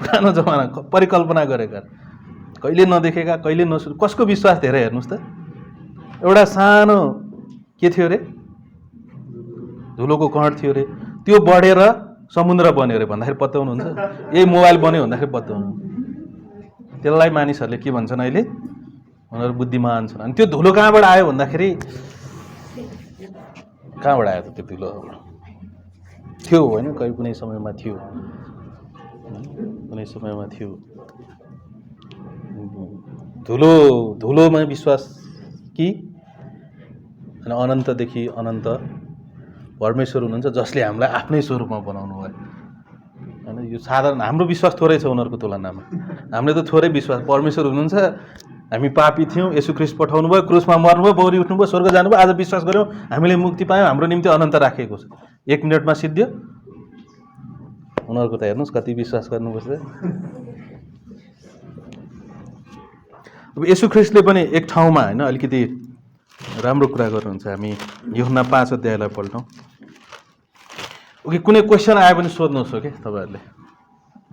पुरानो जमाना परिकल्पना गरेका, कहिले नदेखेका, कहिले नसुने, कसको विश्वास धेरै हेर्नुहोस् त। एउटा सानो के थियो अरे, धुलोको कण थियो अरे, त्यो बढेर समुद्र बन्यो अरे भन्दाखेरि पत्याउनुहुन्छ? यही मोबाइल बन्यो भन्दाखेरि पत्याउनु। त्यसलाई मानिसहरूले के भन्छन् अहिले? उनीहरू बुद्धिमान छन्। अनि त्यो धुलो कहाँबाट आयो भन्दाखेरि कहाँबाट आयो त त्यो धुलो? थियो होइन, कुनै समयमा थियो, कुनै समयमा थियो। धुलोमा विश्वास कि अनि अनन्तदेखि अनन्त परमेश्वर हुनुहुन्छ जसले हामीलाई आफ्नै स्वरूपमा बनाउनु भयो होइन। यो साधारण हाम्रो विश्वास थोरै छ उनीहरूको तुलनामा। हामीले त थोरै विश्वास, परमेश्वर हुनुहुन्छ, हामी पापी थियौँ, येशू ख्रीष्ट पठाउनु भयो, क्रुसमा मर्नुभयो, बौरी उठ्नुभयो, स्वर्ग जानुभयो, आज विश्वास गऱ्यौँ, हामीले मुक्ति पायौँ, हाम्रो निम्ति अनन्त राखिएको छ, 1 मिनटमा सिद्धियो। उनीहरूको त हेर्नुहोस् कति विश्वास गर्नुपर्छ। अब येशू ख्रीष्टले पनि एक ठाउँमा होइन अलिकति राम्रो कुरा गर्नुहुन्छ। हामी यूहन्ना 5 अध्यायलाई पल्टौँ। ओके, कुनै क्वेसन आयो भने सोध्नुहोस्। ओके, तपाईँहरूले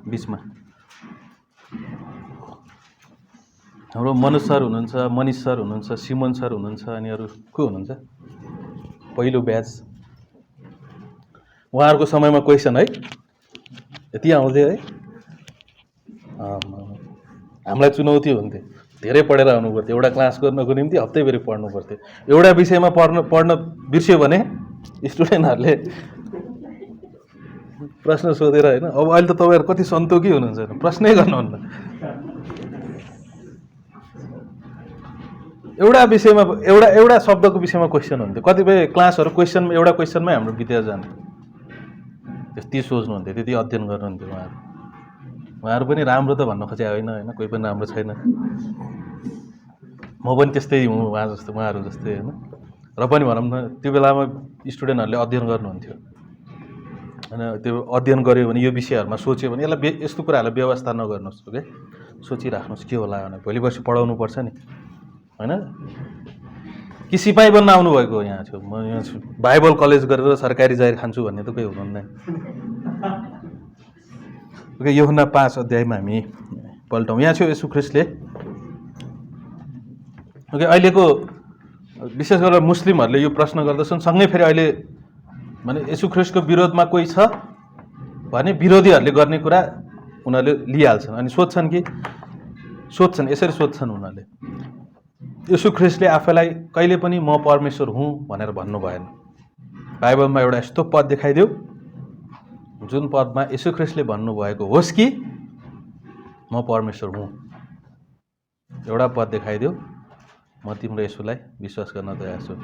बिचमा। हाम्रो मनुज सर हुनुहुन्छ, मनिष सर हुनुहुन्छ, सिमन सर हुनुहुन्छ, अनि अरू को हुनुहुन्छ? पहिलो ब्याच उहाँहरूको समयमा क्वेसन है यति आउँथ्यो है। हामीलाई चुनौती हुन्थ्यो, धेरै पढेर आउनु पर्थ्यो। एउटा क्लास गर्नको निम्ति हप्तैभरि पढ्नु पर्थ्यो। एउटा विषयमा पढ्न बिर्स्यो भने स्टुडेन्टहरूले प्रश्न सोधेर होइन। अब अहिले त तपाईँहरू कति सन्तोकी हुनुहुन्छ, प्रश्नै गर्नुहुन्न। एउटा विषयमा एउटा शब्दको विषयमा क्वेसन हुन्थ्यो। कतिपय क्लासहरू एउटा क्वेसनमै हाम्रो बितेर जान्थ्यो। त्यति सोच्नुहुन्थ्यो, त्यति अध्ययन गर्नुहुन्थ्यो उहाँहरू पनि राम्रो त भन्न खोजे होइन होइन, कोही पनि राम्रो छैन। म पनि त्यस्तै हुँ उहाँहरू जस्तै होइन। र पनि भनौँ न, त्यो बेलामा स्टुडेन्टहरूले अध्ययन गर्नुहुन्थ्यो होइन। त्यो अध्ययन गऱ्यो भने, यो विषयहरूमा सोच्यो भने, यसलाई यस्तो कुराहरूलाई व्यवस्था नगर्नुहोस्। ओके, सोचिराख्नुहोस् के होला भने भोलि पर्सि पढाउनु पर्छ नि होइन। कि सिपाही बन्न आउनुभएको यहाँ छु, म यहाँ छु बाइबल कलेज गरेर सरकारी जागिर खान्छु भन्ने त कोही हुनुहुन्न। ओके, यूहन्ना 5 अध्यायमा हामी पल्टौँ। यहाँ छु येशू ख्रीष्टले। ओके, अहिलेको विशेष गरेर मुस्लिमहरूले यो प्रश्न गर्दछन्। सँगै फेरि अहिले भने येशू ख्रीष्टको विरोधमा कोही छ भने विरोधीहरूले गर्ने कुरा उनीहरूले लिइहाल्छन् अनि सोध्छन् यसरी सोध्छन् उनीहरूले, येशू ख्रीष्टले आफैलाई कहिले पनि म परमेश्वर हुँ भनेर भन्नु भएन। बाइबलमा एउटा यस्तो पद देखाइदेऊ जुन पदमा येशू ख्रीष्टले भन्नुभएको होस् कि म परमेश्वर हुँ। एउटा पद देखाइदेऊ, म तिम्रो येशूलाई विश्वास गर्न तयार छु।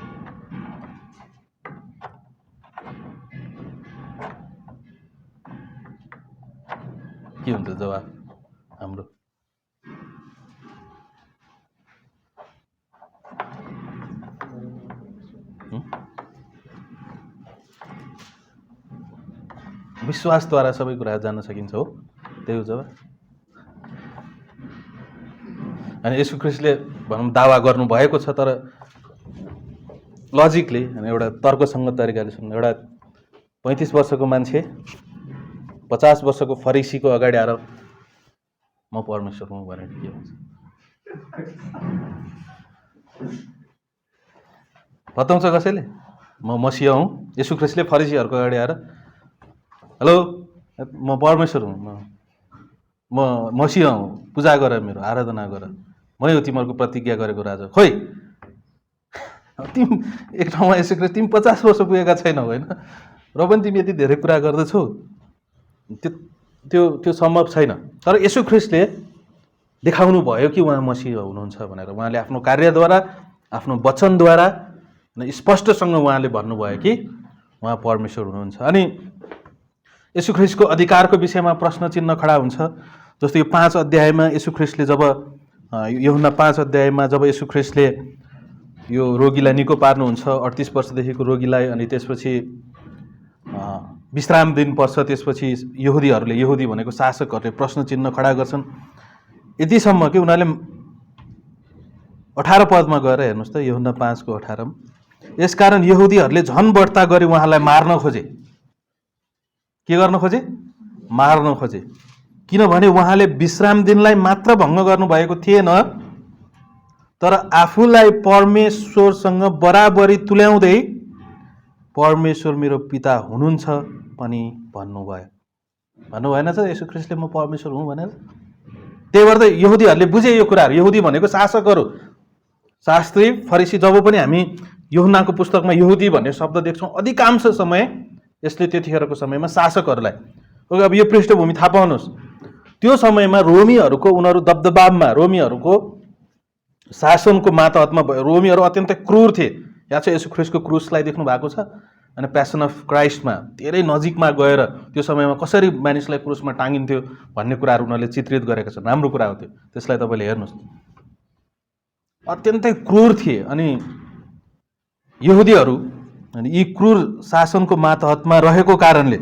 के हुन्छ जवाब हाम्रो? विश्वासद्वारा सबै कुरा जान्न सकिन्छ, हो त्यही हो जवाब। अनि येशू ख्रीष्टले भनौँ दावा गर्नुभएको छ, तर लजिकली अनि एउटा तर्कसङ्गत तरिकाले सुन्नु। एउटा 35 वर्षको मान्छे 50 वर्षको फरिसीको अगाडि आएर म परमेश्वर हुँ भनेर के हुन्छ? बताउँछ कसैले म मसिह हुँ? येशू ख्रीष्टले फरिसीहरूको अगाडि आएर हेलो म परमेश्वर हुँ, म मसिह हुँ, पूजा गर, मेरो आराधना गर, मै हो तिमीहरूको प्रतिज्ञा गरेको राजा। खोइ तिमी एक ठाउँमा यसो ख्रीष्ट तिमी 50 वर्ष पुगेका छैनौ होइन, र पनि तिमी यति धेरै कुरा गर्दछौ, त्यो सम्भव छैन। तर येशू ख्रीष्टले देखाउनु भयो कि उहाँ मसिह हुनुहुन्छ भनेर। उहाँले आफ्नो कार्यद्वारा, आफ्नो वचनद्वारा स्पष्टसँग उहाँले भन्नुभयो कि उहाँ परमेश्वर हुनुहुन्छ। अनि येशू ख्रीष्टको अधिकारको विषयमा प्रश्न चिन्ह खडा हुन्छ। जस्तो यो 5 अध्यायमा येशू ख्रीष्टले जब यूहन्ना 5 अध्यायमा जब येशू ख्रीष्टले यो रोगीलाई निको पार्नुहुन्छ, 38 वर्षदेखिको रोगीलाई, अनि त्यसपछि विश्राम दिन पर्छ, त्यसपछि यहुदी भनेको शासकहरूले प्रश्न चिन्ह खडा गर्छन् यतिसम्म कि उनीहरूले 18 पदमा गएर हेर्नुहोस् त, यूहन्ना 5 को 18। यसकारण यहुदीहरूले झन बढ्ता गरी उहाँलाई मार्न खोजे। के गर्न खोजे? मार्न खोजे। किनभने उहाँले विश्राम दिनलाई मात्र भङ्ग गर्नुभएको थिएन, तर आफूलाई परमेश्वरसँग बराबरी तुल्याउँदै परमेश्वर मेरो पिता हुनुहुन्छ पनि भन्नुभयो। भन्नु भएन त येशू ख्रीष्टले म परमेश्वर हुँ भनेर? त्यही भएर त यहुदीहरूले बुझे यो कुराहरू। यहुदी भनेको शासकहरू, शास्त्री, फरिसी। जब पनि हामी यूहन्नाको पुस्तकमा यहुदी भन्ने शब्द देख्छौँ, अधिकांश समय यसले त्यतिखेरको समयमा शासकहरूलाई, अब यो पृष्ठभूमि थाहा पाउनुहोस्, त्यो समयमा रोमीहरूको उनीहरू दबदबाबमा, रोमीहरूको शासनको मातहतमा भयो। रोमीहरू अत्यन्तै क्रूर थिए। यहाँ चाहिँ येशू ख्रीष्टको क्रुसलाई देख्नु भएको छ, अनि प्यासन अफ क्राइस्टमा धेरै नजिकमा गएर त्यो समयमा कसरी मानिसलाई क्रुसमा टाँगिन्थ्यो भन्ने कुराहरू उनीहरूले चित्रित गरेका छन्। राम्रो कुरा हो त्यो, त्यसलाई तपाईँले हेर्नुहोस्। अत्यन्तै क्रूर थिए अनि यहुदीहरू, अनि यी क्रूर शासनको मातहतमा रहेको कारणले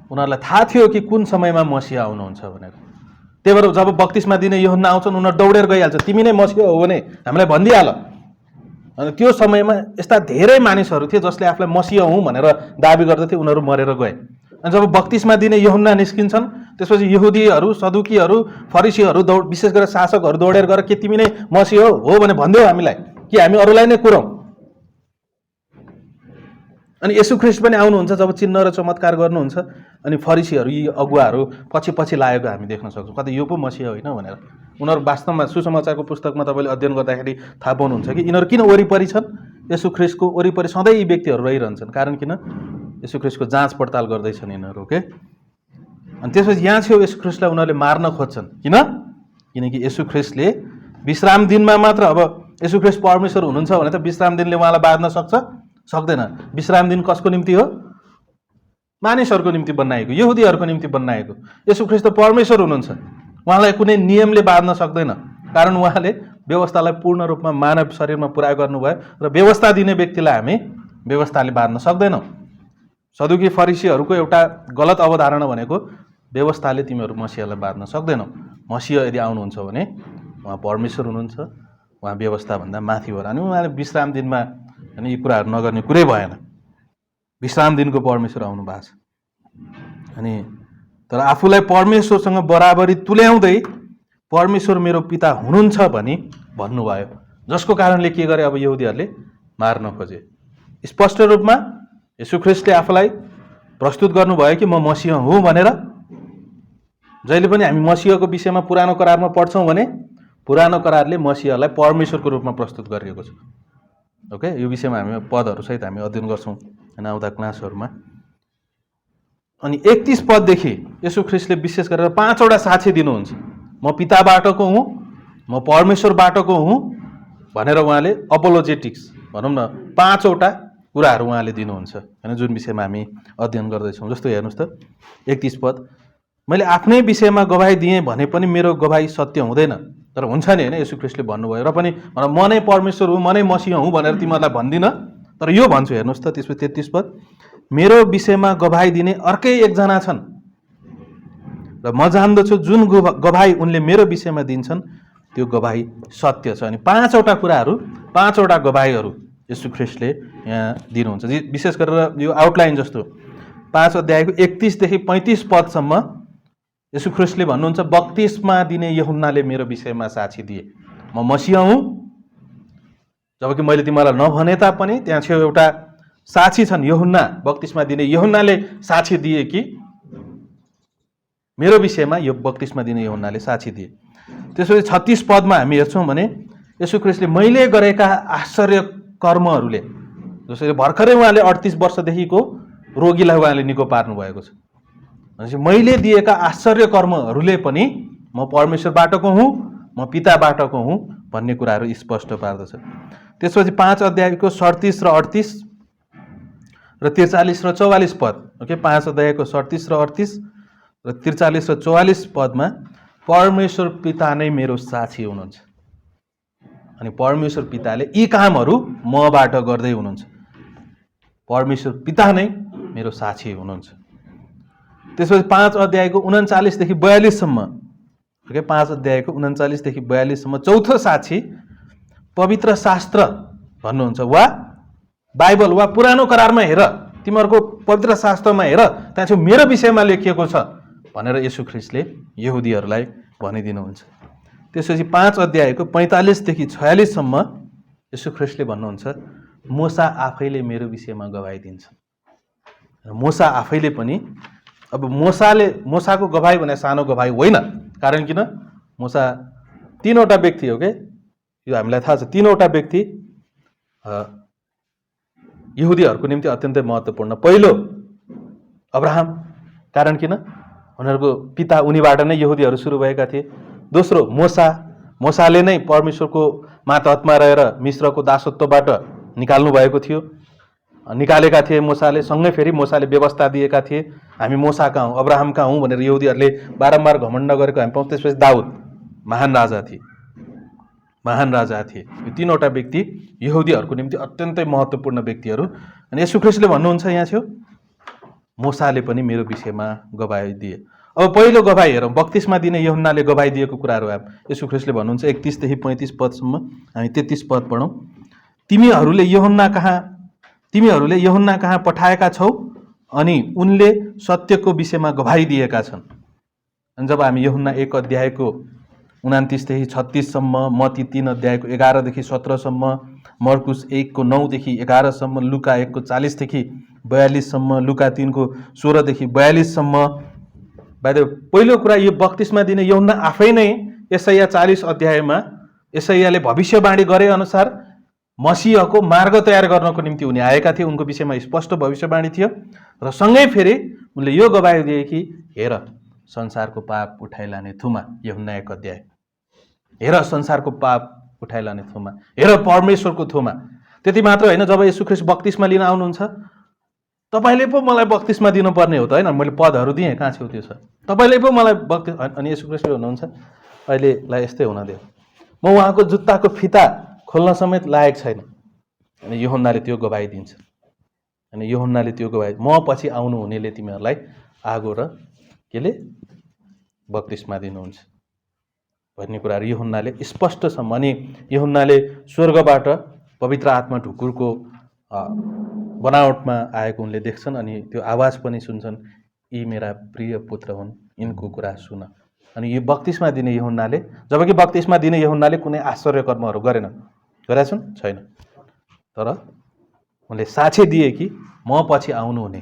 उनीहरूलाई थाहा थियो कि कुन समयमा मसीहा आउनुहुन्छ भनेर। त्यही भएर जब बत्तिसमा दिने यूहन्ना आउँछन्, उनीहरू दौडेर गइहाल्छ, तिमी नै मसीहा हो भने हामीलाई भनिदिइहाल। अनि त्यो समयमा यस्ता धेरै मानिसहरू थिए जसले आफूलाई मसीहा हुँ भनेर दाबी गर्दथे, उनीहरू मरेर गए। अनि जब बत्तिसमा दिने यूहन्ना निस्किन्छन्, त्यसपछि यहुदीहरू, सदुकीहरू, फरिसीहरू, विशेष गरेर शासकहरू दौडेर गएर के तिमी नै मसीहा हो भने भनिदेऊ हामीलाई, कि हामी अरूलाई नै कुरौँ। अनि येशू ख्रीष्ट पनि आउनुहुन्छ जब चिन्ह र चमत्कार गर्नुहुन्छ, अनि फरिसीहरू, यी अगुवाहरू पछि पछि लागेको हामी देख्न सक्छौँ। कतै यो पो मसीहा होइन भनेर। उनीहरू वास्तवमा सुसमाचारको पुस्तकमा तपाईँले अध्ययन गर्दाखेरि थाहा पाउनुहुन्छ कि यिनीहरू किन वरिपरि छन्। येशू ख्रीष्टको वरिपरि सधैँ यी व्यक्तिहरू रहिरहन्छन्। कारण किन? येशू ख्रीष्टको जाँच पडताल गर्दैछन् यिनीहरू, के। अनि त्यसपछि यहाँ छेउ येशू ख्रीष्टलाई उनीहरूले मार्न खोज्छन्। किन? किनकि येशू ख्रीष्टले विश्राम दिनमा मात्र, अब येशू ख्रीष्ट परमेश्वर हुनुहुन्छ भने त विश्राम दिनले उहाँलाई बाध्न सक्छ? सक्दैन। विश्राम दिन कसको निम्ति हो? मानिसहरूको निम्ति बनाएको, यहुदीहरूको निम्ति बनाएको। येशू ख्रीष्ट परमेश्वर हुनुहुन्छ, उहाँलाई कुनै नियमले बाध्न सक्दैन। कारण उहाँले व्यवस्थालाई पूर्ण रूपमा मानव शरीरमा पुरा गर्नुभयो, र व्यवस्था दिने व्यक्तिलाई हामी व्यवस्थाले बाध्न सक्दैनौँ। सदुकी फरिसीहरूको एउटा गलत अवधारणा भनेको व्यवस्थाले तिमीहरू मसीहालाई बाध्न सक्दैनौ। मसीहा यदि आउनुहुन्छ भने उहाँ परमेश्वर हुनुहुन्छ, उहाँ व्यवस्थाभन्दा माथि हो। अनि उहाँले विश्राम दिनमा अनि यी कुराहरू नगर्ने कुरै भएन। विश्राम दिनको परमेश्वर आउनु भएको छ। अनि तर आफूलाई परमेश्वरसँग बराबरी तुल्याउँदै परमेश्वर मेरो पिता हुनुहुन्छ भनी भन्नुभयो, जसको कारणले के गरे? अब यहुदीहरूले मार्न खोजे। स्पष्ट रूपमा येशू ख्रीष्टले आफूलाई प्रस्तुत गर्नुभयो कि म मसीहा हुँ भनेर। जहिले पनि हामी मसीहाको विषयमा पुरानो करारमा पढ्छौँ भने पुरानो करारले मसीहालाई परमेश्वरको रूपमा प्रस्तुत गरिएको छ। ओके, यो विषयमा हामी पदहरू सहित हामी अध्ययन गर्छौँ होइन आउँदा क्लासहरूमा। अनि 31 पददेखि येशू ख्रीष्टले विशेष गरेर 5वटा साक्षी दिनुहुन्छ। म पिताबाटको हुँ, म परमेश्वरबाटको हुँ भनेर उहाँले अपोलोजेटिक्स भनौँ न 5वटा कुराहरू उहाँले दिनुहुन्छ होइन, जुन विषयमा हामी अध्ययन गर्दैछौँ। जस्तो हेर्नुहोस् त 31 पद, मैले आफ्नै विषयमा गवाही दिएँ भने पनि मेरो गवाही सत्य हुँदैन। तर हुन्छ नि होइन, येशू ख्रीष्टले भन्नुभयो र पनि म नै परमेश्वर हुँ, म नै मसीहा हुँ भनेर तिमीहरूलाई भन्दिनँ, तर यो भन्छु। हेर्नुहोस् त त्यसपछि 33 पद, मेरो विषयमा गवाही दिने अर्कै एकजना छन् र म जान्दछु जुन गवाही उनले मेरो विषयमा दिन्छन् त्यो गवाही सत्य छ। अनि 5वटा कुराहरू, 5वटा गवाहीहरू येशू ख्रीष्टले यहाँ दिनुहुन्छ। विशेष गरेर यो आउटलाइन जस्तो 5 अध्यायको 31 देखि 35 पदसम्म येशू ख्रीष्टले भन्नुहुन्छ, बत्तिसमा दिने यूहन्नाले मेरो विषयमा साक्षी दिए, म मसीहा हुँ। जबकि मैले तिमीलाई नभने तापनि त्यहाँ छेउ एउटा साक्षी छन्, यूहन्ना, बत्तिसमा दिने यूहन्नाले साक्षी दिए कि मेरो विषयमा यो बत्तिसमा दिने यूहन्नाले साक्षी दिए। त्यसपछि 36 पदमा हामी हेर्छौँ भने येशू ख्रीष्टले मैले गरेका आश्चर्य कर्महरूले, जसरी भर्खरै उहाँले 38 वर्षदेखिको रोगीलाई उहाँले निको पार्नु भएको छ, भनेपछि मैले दिएका आश्चर्य कर्महरूले पनि म परमेश्वरबाटको हुँ, म पिताबाटको हुँ भन्ने कुराहरू स्पष्ट पार्दछ। त्यसपछि 5 अध्यायको 37 र 38 र 43 र 44 पद, ओके, 5 अध्यायको 37 र 38 र 43 र 44 पदमा परमेश्वर पिता नै मेरो साक्षी हुनुहुन्छ। अनि परमेश्वर पिताले यी कामहरू मबाट गर्दै हुनुहुन्छ। परमेश्वर पिता नै मेरो साक्षी हुनुहुन्छ। त्यसपछि 5 अध्यायको 39 देखि 42 सम्म, ओके, 5 अध्यायको 39 देखि 42 सम्म चौथो साक्षी पवित्र शास्त्र भन्नुहुन्छ वा बाइबल वा पुरानो करारमा हेर तिमीहरूको पवित्र शास्त्रमा हेर त्यहाँ चाहिँ मेरो विषयमा लेखिएको छ भनेर येशू ख्रीष्टले यहुदीहरूलाई भनिदिनुहुन्छ। त्यसपछि 5 अध्यायको 45 देखि 46 सम्म येशू ख्रीष्टले भन्नुहुन्छ मूसा आफैले मेरो विषयमा गवाही दिन्छ। मूसा आफैले पनि अब मूसाको गवाही भने सानो गवाही होइन, कारण किन मूसा 3वटा व्यक्ति हो के, यो हामीलाई थाहा छ। 3वटा व्यक्ति यहुदीहरूको निम्ति अत्यन्तै महत्त्वपूर्ण। पहिलो अब्राहम, कारण किन उनीहरूको पिता उनीबाट नै यहुदीहरू सुरु भएका थिए। दोस्रो मूसाले नै परमेश्वरको मातहतमा रहेर मिश्रको दासत्वबाट निकाल्नु भएको थियो, निकालेका थिए मूसाले। सँगै फेरि मूसाले व्यवस्था दिएका थिए, हामी मूसाका हौँ, अब्राहमका हौँ भनेर यहुदीहरूले बारम्बार घमण्ड गरेको हामी पाउँछौँ। त्यसपछि दाउद महान राजा थिए। यो 3वटा व्यक्ति यहुदीहरूको निम्ति अत्यन्तै महत्त्वपूर्ण व्यक्तिहरू। अनि येशू ख्रीष्टले भन्नुहुन्छ यहाँ छेउ मूसाले पनि मेरो विषयमा गवाही दिए। अब पहिलो गवाही हेरौँ, बत्तिसमा दिने यूहन्नाले गवाही दिएको कुराहरू। येशू ख्रीष्टले भन्नुहुन्छ 31 देखि 35 पदसम्म, हामी 33 पद पढौँ। तिमीहरूले यूहन्ना कहाँ पठाएका छौ अनि उनले सत्यको विषयमा गवाही दिएका छन्। अनि जब हामी यूहन्ना 1 अध्यायको 29 देखि 36 सम्म, मत्ती 3 अध्यायको 11 देखि 17 सम्म, मर्कुस 1 को 9 देखि 11 सम्म, लुका 1 को 40 देखि 42 सम्म, लुका 3 को 16 देखि 42 सम्म। पहिलो कुरा, यो बत्तिसमा दिने यूहन्ना आफै नै यशाया 40 अध्यायमा यशायाले भविष्यवाणी गरे अनुसार मसीहको मार्ग तयार गर्नको निम्ति उनी आएका थिए। उनको विषयमा स्पष्ट भविष्यवाणी थियो र सँगै फेरि उनले यो गवाही दिए कि हेर संसारको पाप उठाइलाने थुमा, यूहन्ना 1 अध्याय, हेर संसारको पाप उठाइलाने थुमा, हेर परमेश्वरको थुमा। त्यति मात्र होइन, जब येशू ख्रीष्ट बत्तिसमा लिन आउनुहुन्छ, तपाईँले पो मलाई बत्तिसमा दिनुपर्ने हो त होइन, मैले पदहरू दिएँ, कहाँ छेउ त्यो छ, तपाईँले पो मलाई बत्तिस। अनि येशू ख्रीष्टले भन्नुहुन्छ अहिलेलाई यस्तै हुन दियो, म उहाँको जुत्ताको फिता खोल्न समेत लायक छैन। अनि यूहन्नाले त्यो गवाही दिन्छ। अनि यूहन्नाले त्यो गवाही, म पछि आउनु हुनेले तिमीहरूलाई आगो र केले बत्तिसमा दिनुहुन्छ भन्ने कुराहरू यूहन्नाले स्पष्टसम्म। अनि यूहन्नाले स्वर्गबाट पवित्र आत्मा ढुकुरको बनावटमा आएको उनले देख्छन् अनि त्यो आवाज पनि सुन्छन्, यी मेरा प्रिय पुत्र हुन्, यिनको कुरा सुन। अनि यो बत्तिसमा दिने यूहन्नाले, जबकि बत्तिसमा दिने यूहन्नाले कुनै आश्चर्य कर्महरू गरेका छन्, छैन, तर उनले साक्षी दिए कि म पछि आउनु हुने।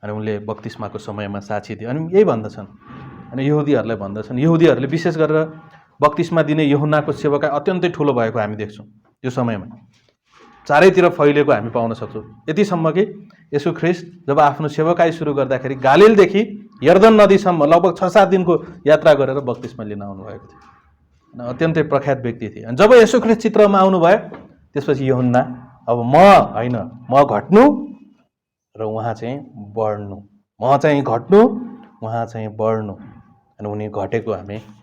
अनि उनले बत्तिसमाको समयमा साक्षी दिए। अनि यही भन्दछन्, अनि यहुदीहरूलाई भन्दछन्। यहुदीहरूले विशेष गरेर बत्तिसमा दिने यूहन्नाको सेवाकाई अत्यन्तै ठुलो भएको हामी देख्छौँ। त्यो समयमा चारैतिर फैलिएको हामी पाउन सक्छौँ। यतिसम्म कि येशू ख्रीष्ट जब आफ्नो सेवाकाई सुरु गर्दाखेरि गालिलदेखि यर्दन नदीसम्म लगभग 6-7 दिनको यात्रा गरेर बत्तिसमा लिन आउनुभएको थियो। अत्यन्तै प्रख्यात व्यक्ति थिए। अनि जब येशू ख्रीष्ट चित्रमा आउनुभयो, त्यसपछि यूहन्ना, अब म होइन, म घट्नु र उहाँ चाहिँ बढ्नु, म चाहिँ घट्नु उहाँ चाहिँ बढ्नु। अनि उनी घटेको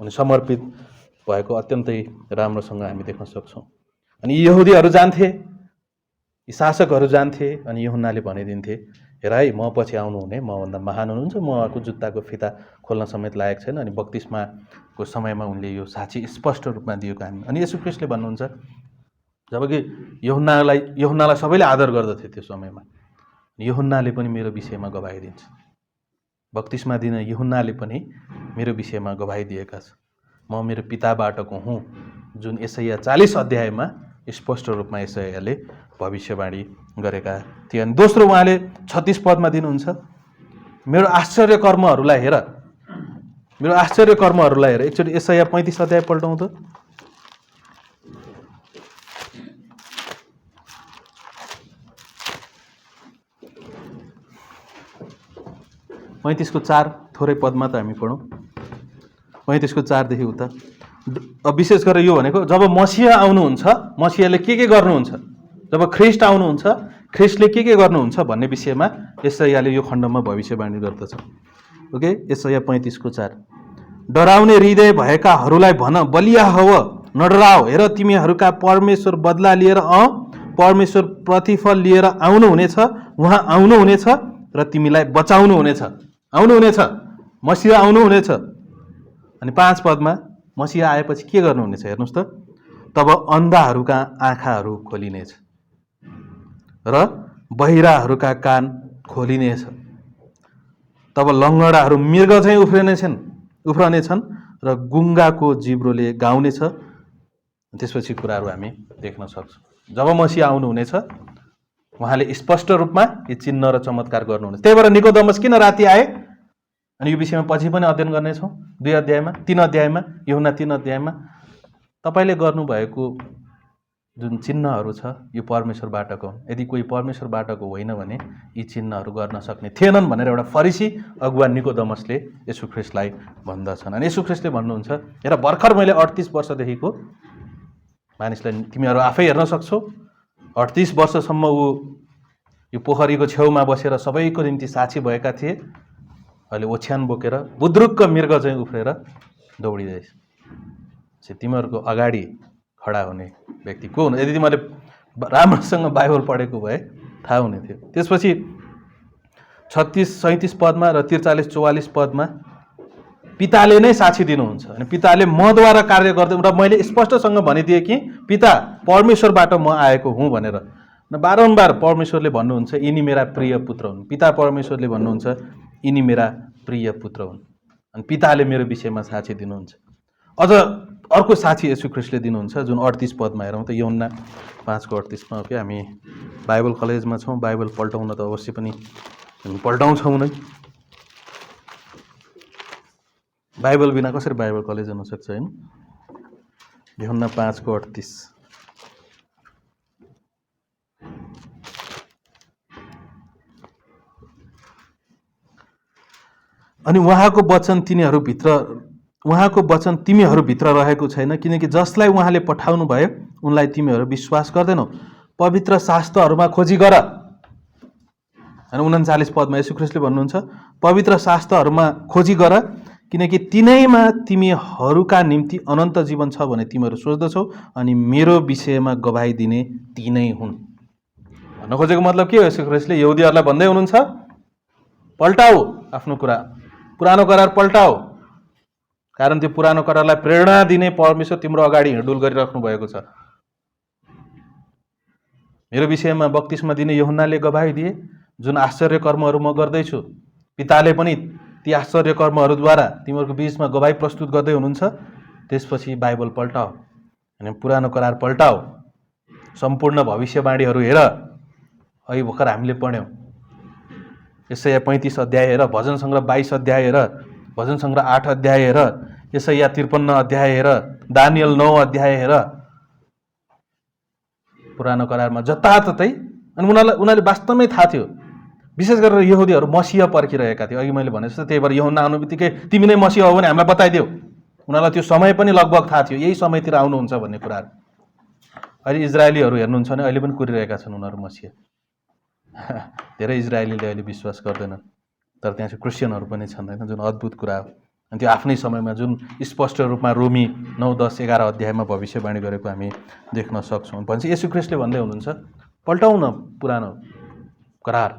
उनी समर्पित भएको अत्यन्तै राम्रोसँग हामी देख्न सक्छौँ। अनि यहुदीहरू जान्थे, यी शासकहरू जान्थे, अनि यूहन्नाले भनिदिन्थे, हेर है, म पछि आउनु हुने मभन्दा महान हुनुहुन्छ, म उहाँको जुत्ताको फिता खोल्न समेत लायक छैन। अनि बत्तिसमाको समयमा उनले यो साक्षी स्पष्ट रूपमा दिएको हामी। अनि येशू ख्रीष्टले भन्नुहुन्छ, जबकि यूहन्नालाई सबैले आदर गर्दथे त्यो समयमा, यूहन्नाले पनि मेरो विषयमा गवाही दिन्छ। बत्तिसमा दिन यूहन्नाले पनि मेरो विषयमा गवाही दिएका छन्, म मेरो पिताबाटको हुँ, जुन यशाया 40 अध्यायमा स्पष्ट रूपमा यशायाले भविष्यवाणी गरेका थिए। अनि दोस्रो उहाँले 36 पदमा दिनुहुन्छ, मेरो आश्चर्य कर्महरूलाई हेर, मेरो आश्चर्य कर्महरूलाई हेर। एकचोटि यशाया 35 अध्याय पल्टौँ त। पैँतिसको 4 थोरै पदमा त हामी पढौँ। 35को 4 देखि उता विशेष गरेर यो भनेको जब मसीहा आउनुहुन्छ, मसीहाले के गर्नुहुन्छ, जब ख्रीष्ट आउनुहुन्छ, ख्रीष्टले के गर्नुहुन्छ भन्ने विषयमा यशायाले यो खण्डमा भविष्यवाणी गर्दछ। ओके, यशाया 35को 4, डराउने हृदय भएकाहरूलाई भन, बलिया हव, नडराओ, हेर तिमीहरूका परमेश्वर बदला लिएर परमेश्वर प्रतिफल लिएर आउनुहुनेछ, उहाँ आउनुहुनेछ र तिमीलाई बचाउनु हुनेछ। आउनुहुनेछ, मसीहा आउनुहुनेछ। अनि 5 पदमा मसीहा आएपछि के गर्नुहुनेछ हेर्नुहोस् त, तब अन्धाहरूका आँखाहरू खोलिनेछ र बहिराहरूका कान खोलिनेछ। तब लङ्गडाहरू मृग चाहिँ उफ्रनेछन् र गुङ्गाको जिब्रोले गाउनेछ। त्यसपछि कुराहरू हामी देख्न सक्छौँ। जब मसीह आउनुहुनेछ उहाँले स्पष्ट रूपमा यी चिन्ह र चमत्कार गर्नुहुनेछ। त्यही भएर निकोदेमस किन राति आए अनि यो विषयमा पछि पनि अध्ययन गर्नेछौँ। 2 अध्यायमा 3 अध्यायमा यूहन्ना 3 अध्यायमा तपाईँले गर्नुभएको जुन चिन्हहरू छ यो परमेश्वरबाटको हुन्। यदि कोही परमेश्वरबाटको होइन भने यी चिन्हहरू गर्न सक्ने थिएनन् भनेर एउटा फरिसी अगुवा निकोदेमसले येशू ख्रीष्टलाई भन्दछन्। अनि येशू ख्रीष्टले भन्नुहुन्छ, हेर भर्खर मैले 38 वर्षदेखिको मानिसलाई तिमीहरू आफै हेर्न सक्छौ, 38 वर्षसम्म ऊ यो पोखरीको छेउमा बसेर सबैको निम्ति साक्षी भएका थिए। अहिले ओछ्यान बोकेर बुद्रुक्क मृग चाहिँ उफ्रेर दौडिँदैछ। तिमीहरूको अगाडि खडा हुने व्यक्ति को हुनु? यदि मैले राम्रोसँग बाइबल पढेको भए थाहा हुने थियो। त्यसपछि 36-37 पदमा र 43-44 पदमा पिताले नै साक्षी दिनुहुन्छ। अनि पिताले मद्वारा कार्य गर्दै, र मैले स्पष्टसँग भनिदिएँ कि पिता परमेश्वरबाट म आएको हुँ भनेर। बारम्बार परमेश्वरले भन्नुहुन्छ यिनी मेरा प्रिय पुत्र हुन्। पिता परमेश्वरले भन्नुहुन्छ यिनी मेरा प्रिय पुत्र हुन्। अनि पिताले मेरो विषयमा साक्षी दिनुहुन्छ। अझ अर्को साक्षी येशू ख्रीष्टले दिनुहुन्छ जुन 38 पदमा हेरौँ त, यूहन्ना 5:38 मा। ओके, हामी बाइबल कलेजमा छौँ, बाइबल पल्टाउन त अवश्य पनि हामी पल्टाउँछौँ नै। बाइबल बिना कसरी बाइबल कलेज हुनसक्छ होइन? यूहन्ना 5:38। अनि उहाँको वचन तिमीहरूभित्र रहेको छैन, किनकि जसलाई उहाँले पठाउनु भयो उनलाई तिमीहरू विश्वास गर्दैनौ। पवित्र शास्त्रहरूमा खोजी गर। अनि 39 पदमा येशू ख्रीष्टले भन्नुहुन्छ पवित्र शास्त्रहरूमा खोजी गर, किनकि तिनैमा तिमीहरूका निम्ति अनन्त जीवन छ भने तिमीहरू सोच्दछौ, अनि मेरो विषयमा गवाही दिने तिनै हुन्। भन्न खोजेको मतलब के हो? येशू ख्रीष्टले यहुदीहरूलाई भन्दै हुनुहुन्छ पल्टाऊ आफ्नो कुरा, पुरानो करार पल्टाऊ, कारण त्यो पुरानो करारलाई प्रेरणा दिने परमेश्वर तिम्रो अगाडि हिँडडुल गरिराख्नु भएको छ। मेरो विषयमा बप्तिस्मा दिने यूहन्नाले गवाही दिए, जुन आश्चर्य कर्महरू म गर्दैछु, पिताले पनि ती आश्चर्य कर्महरूद्वारा तिमीहरूको बीचमा गवाही प्रस्तुत गर्दै हुनुहुन्छ। त्यसपछि बाइबल पल्टाऊ अनि पुरानो करार पल्टाऊ। सम्पूर्ण भविष्यवाणीहरू हेर। अघि भर्खर हामीले पढ्यौँ यशाया 35 अध्याय हेर, भजन सङ्ग्रह 22 अध्याय हेर, भजन सङ्ग्रह 8 अध्याय हेर, यशाया 53 अध्याय हेर, दानियल 9 अध्याय हेर। पुरानो करारमा जताततै। अनि उनीहरूले वास्तवमै थाहा थियो, विशेष गरेर यहुदीहरू मसीह पर्खिरहेका थियो। अघि मैले भने जस्तो त्यही भएर यूहन्ना आउनु बित्तिकै तिमी नै मसीह हो भने हामीलाई बताइदेऊ। उनीहरूलाई त्यो समय पनि लगभग थाहा थियो, यही समयतिर आउनुहुन्छ भन्ने कुराहरू। अहिले इजरायलीहरू हेर्नुहुन्छ भने अहिले पनि कुरिरहेका छन् उनीहरू मसीह। धेरै इजरायलीले अहिले विश्वास गर्दैनन्, तर त्यहाँ चाहिँ क्रिस्चियनहरू पनि छन् होइन, जुन अद्भुत कुरा हो। अनि त्यो आफ्नै समयमा जुन स्पष्ट रूपमा रोमी 9, 10, 11 अध्यायमा भविष्यवाणी गरेको हामी देख्न सक्छौँ। भनेपछि येशू ख्रीष्टले भन्दै हुनुहुन्छ पल्टाउन पुरानो करार,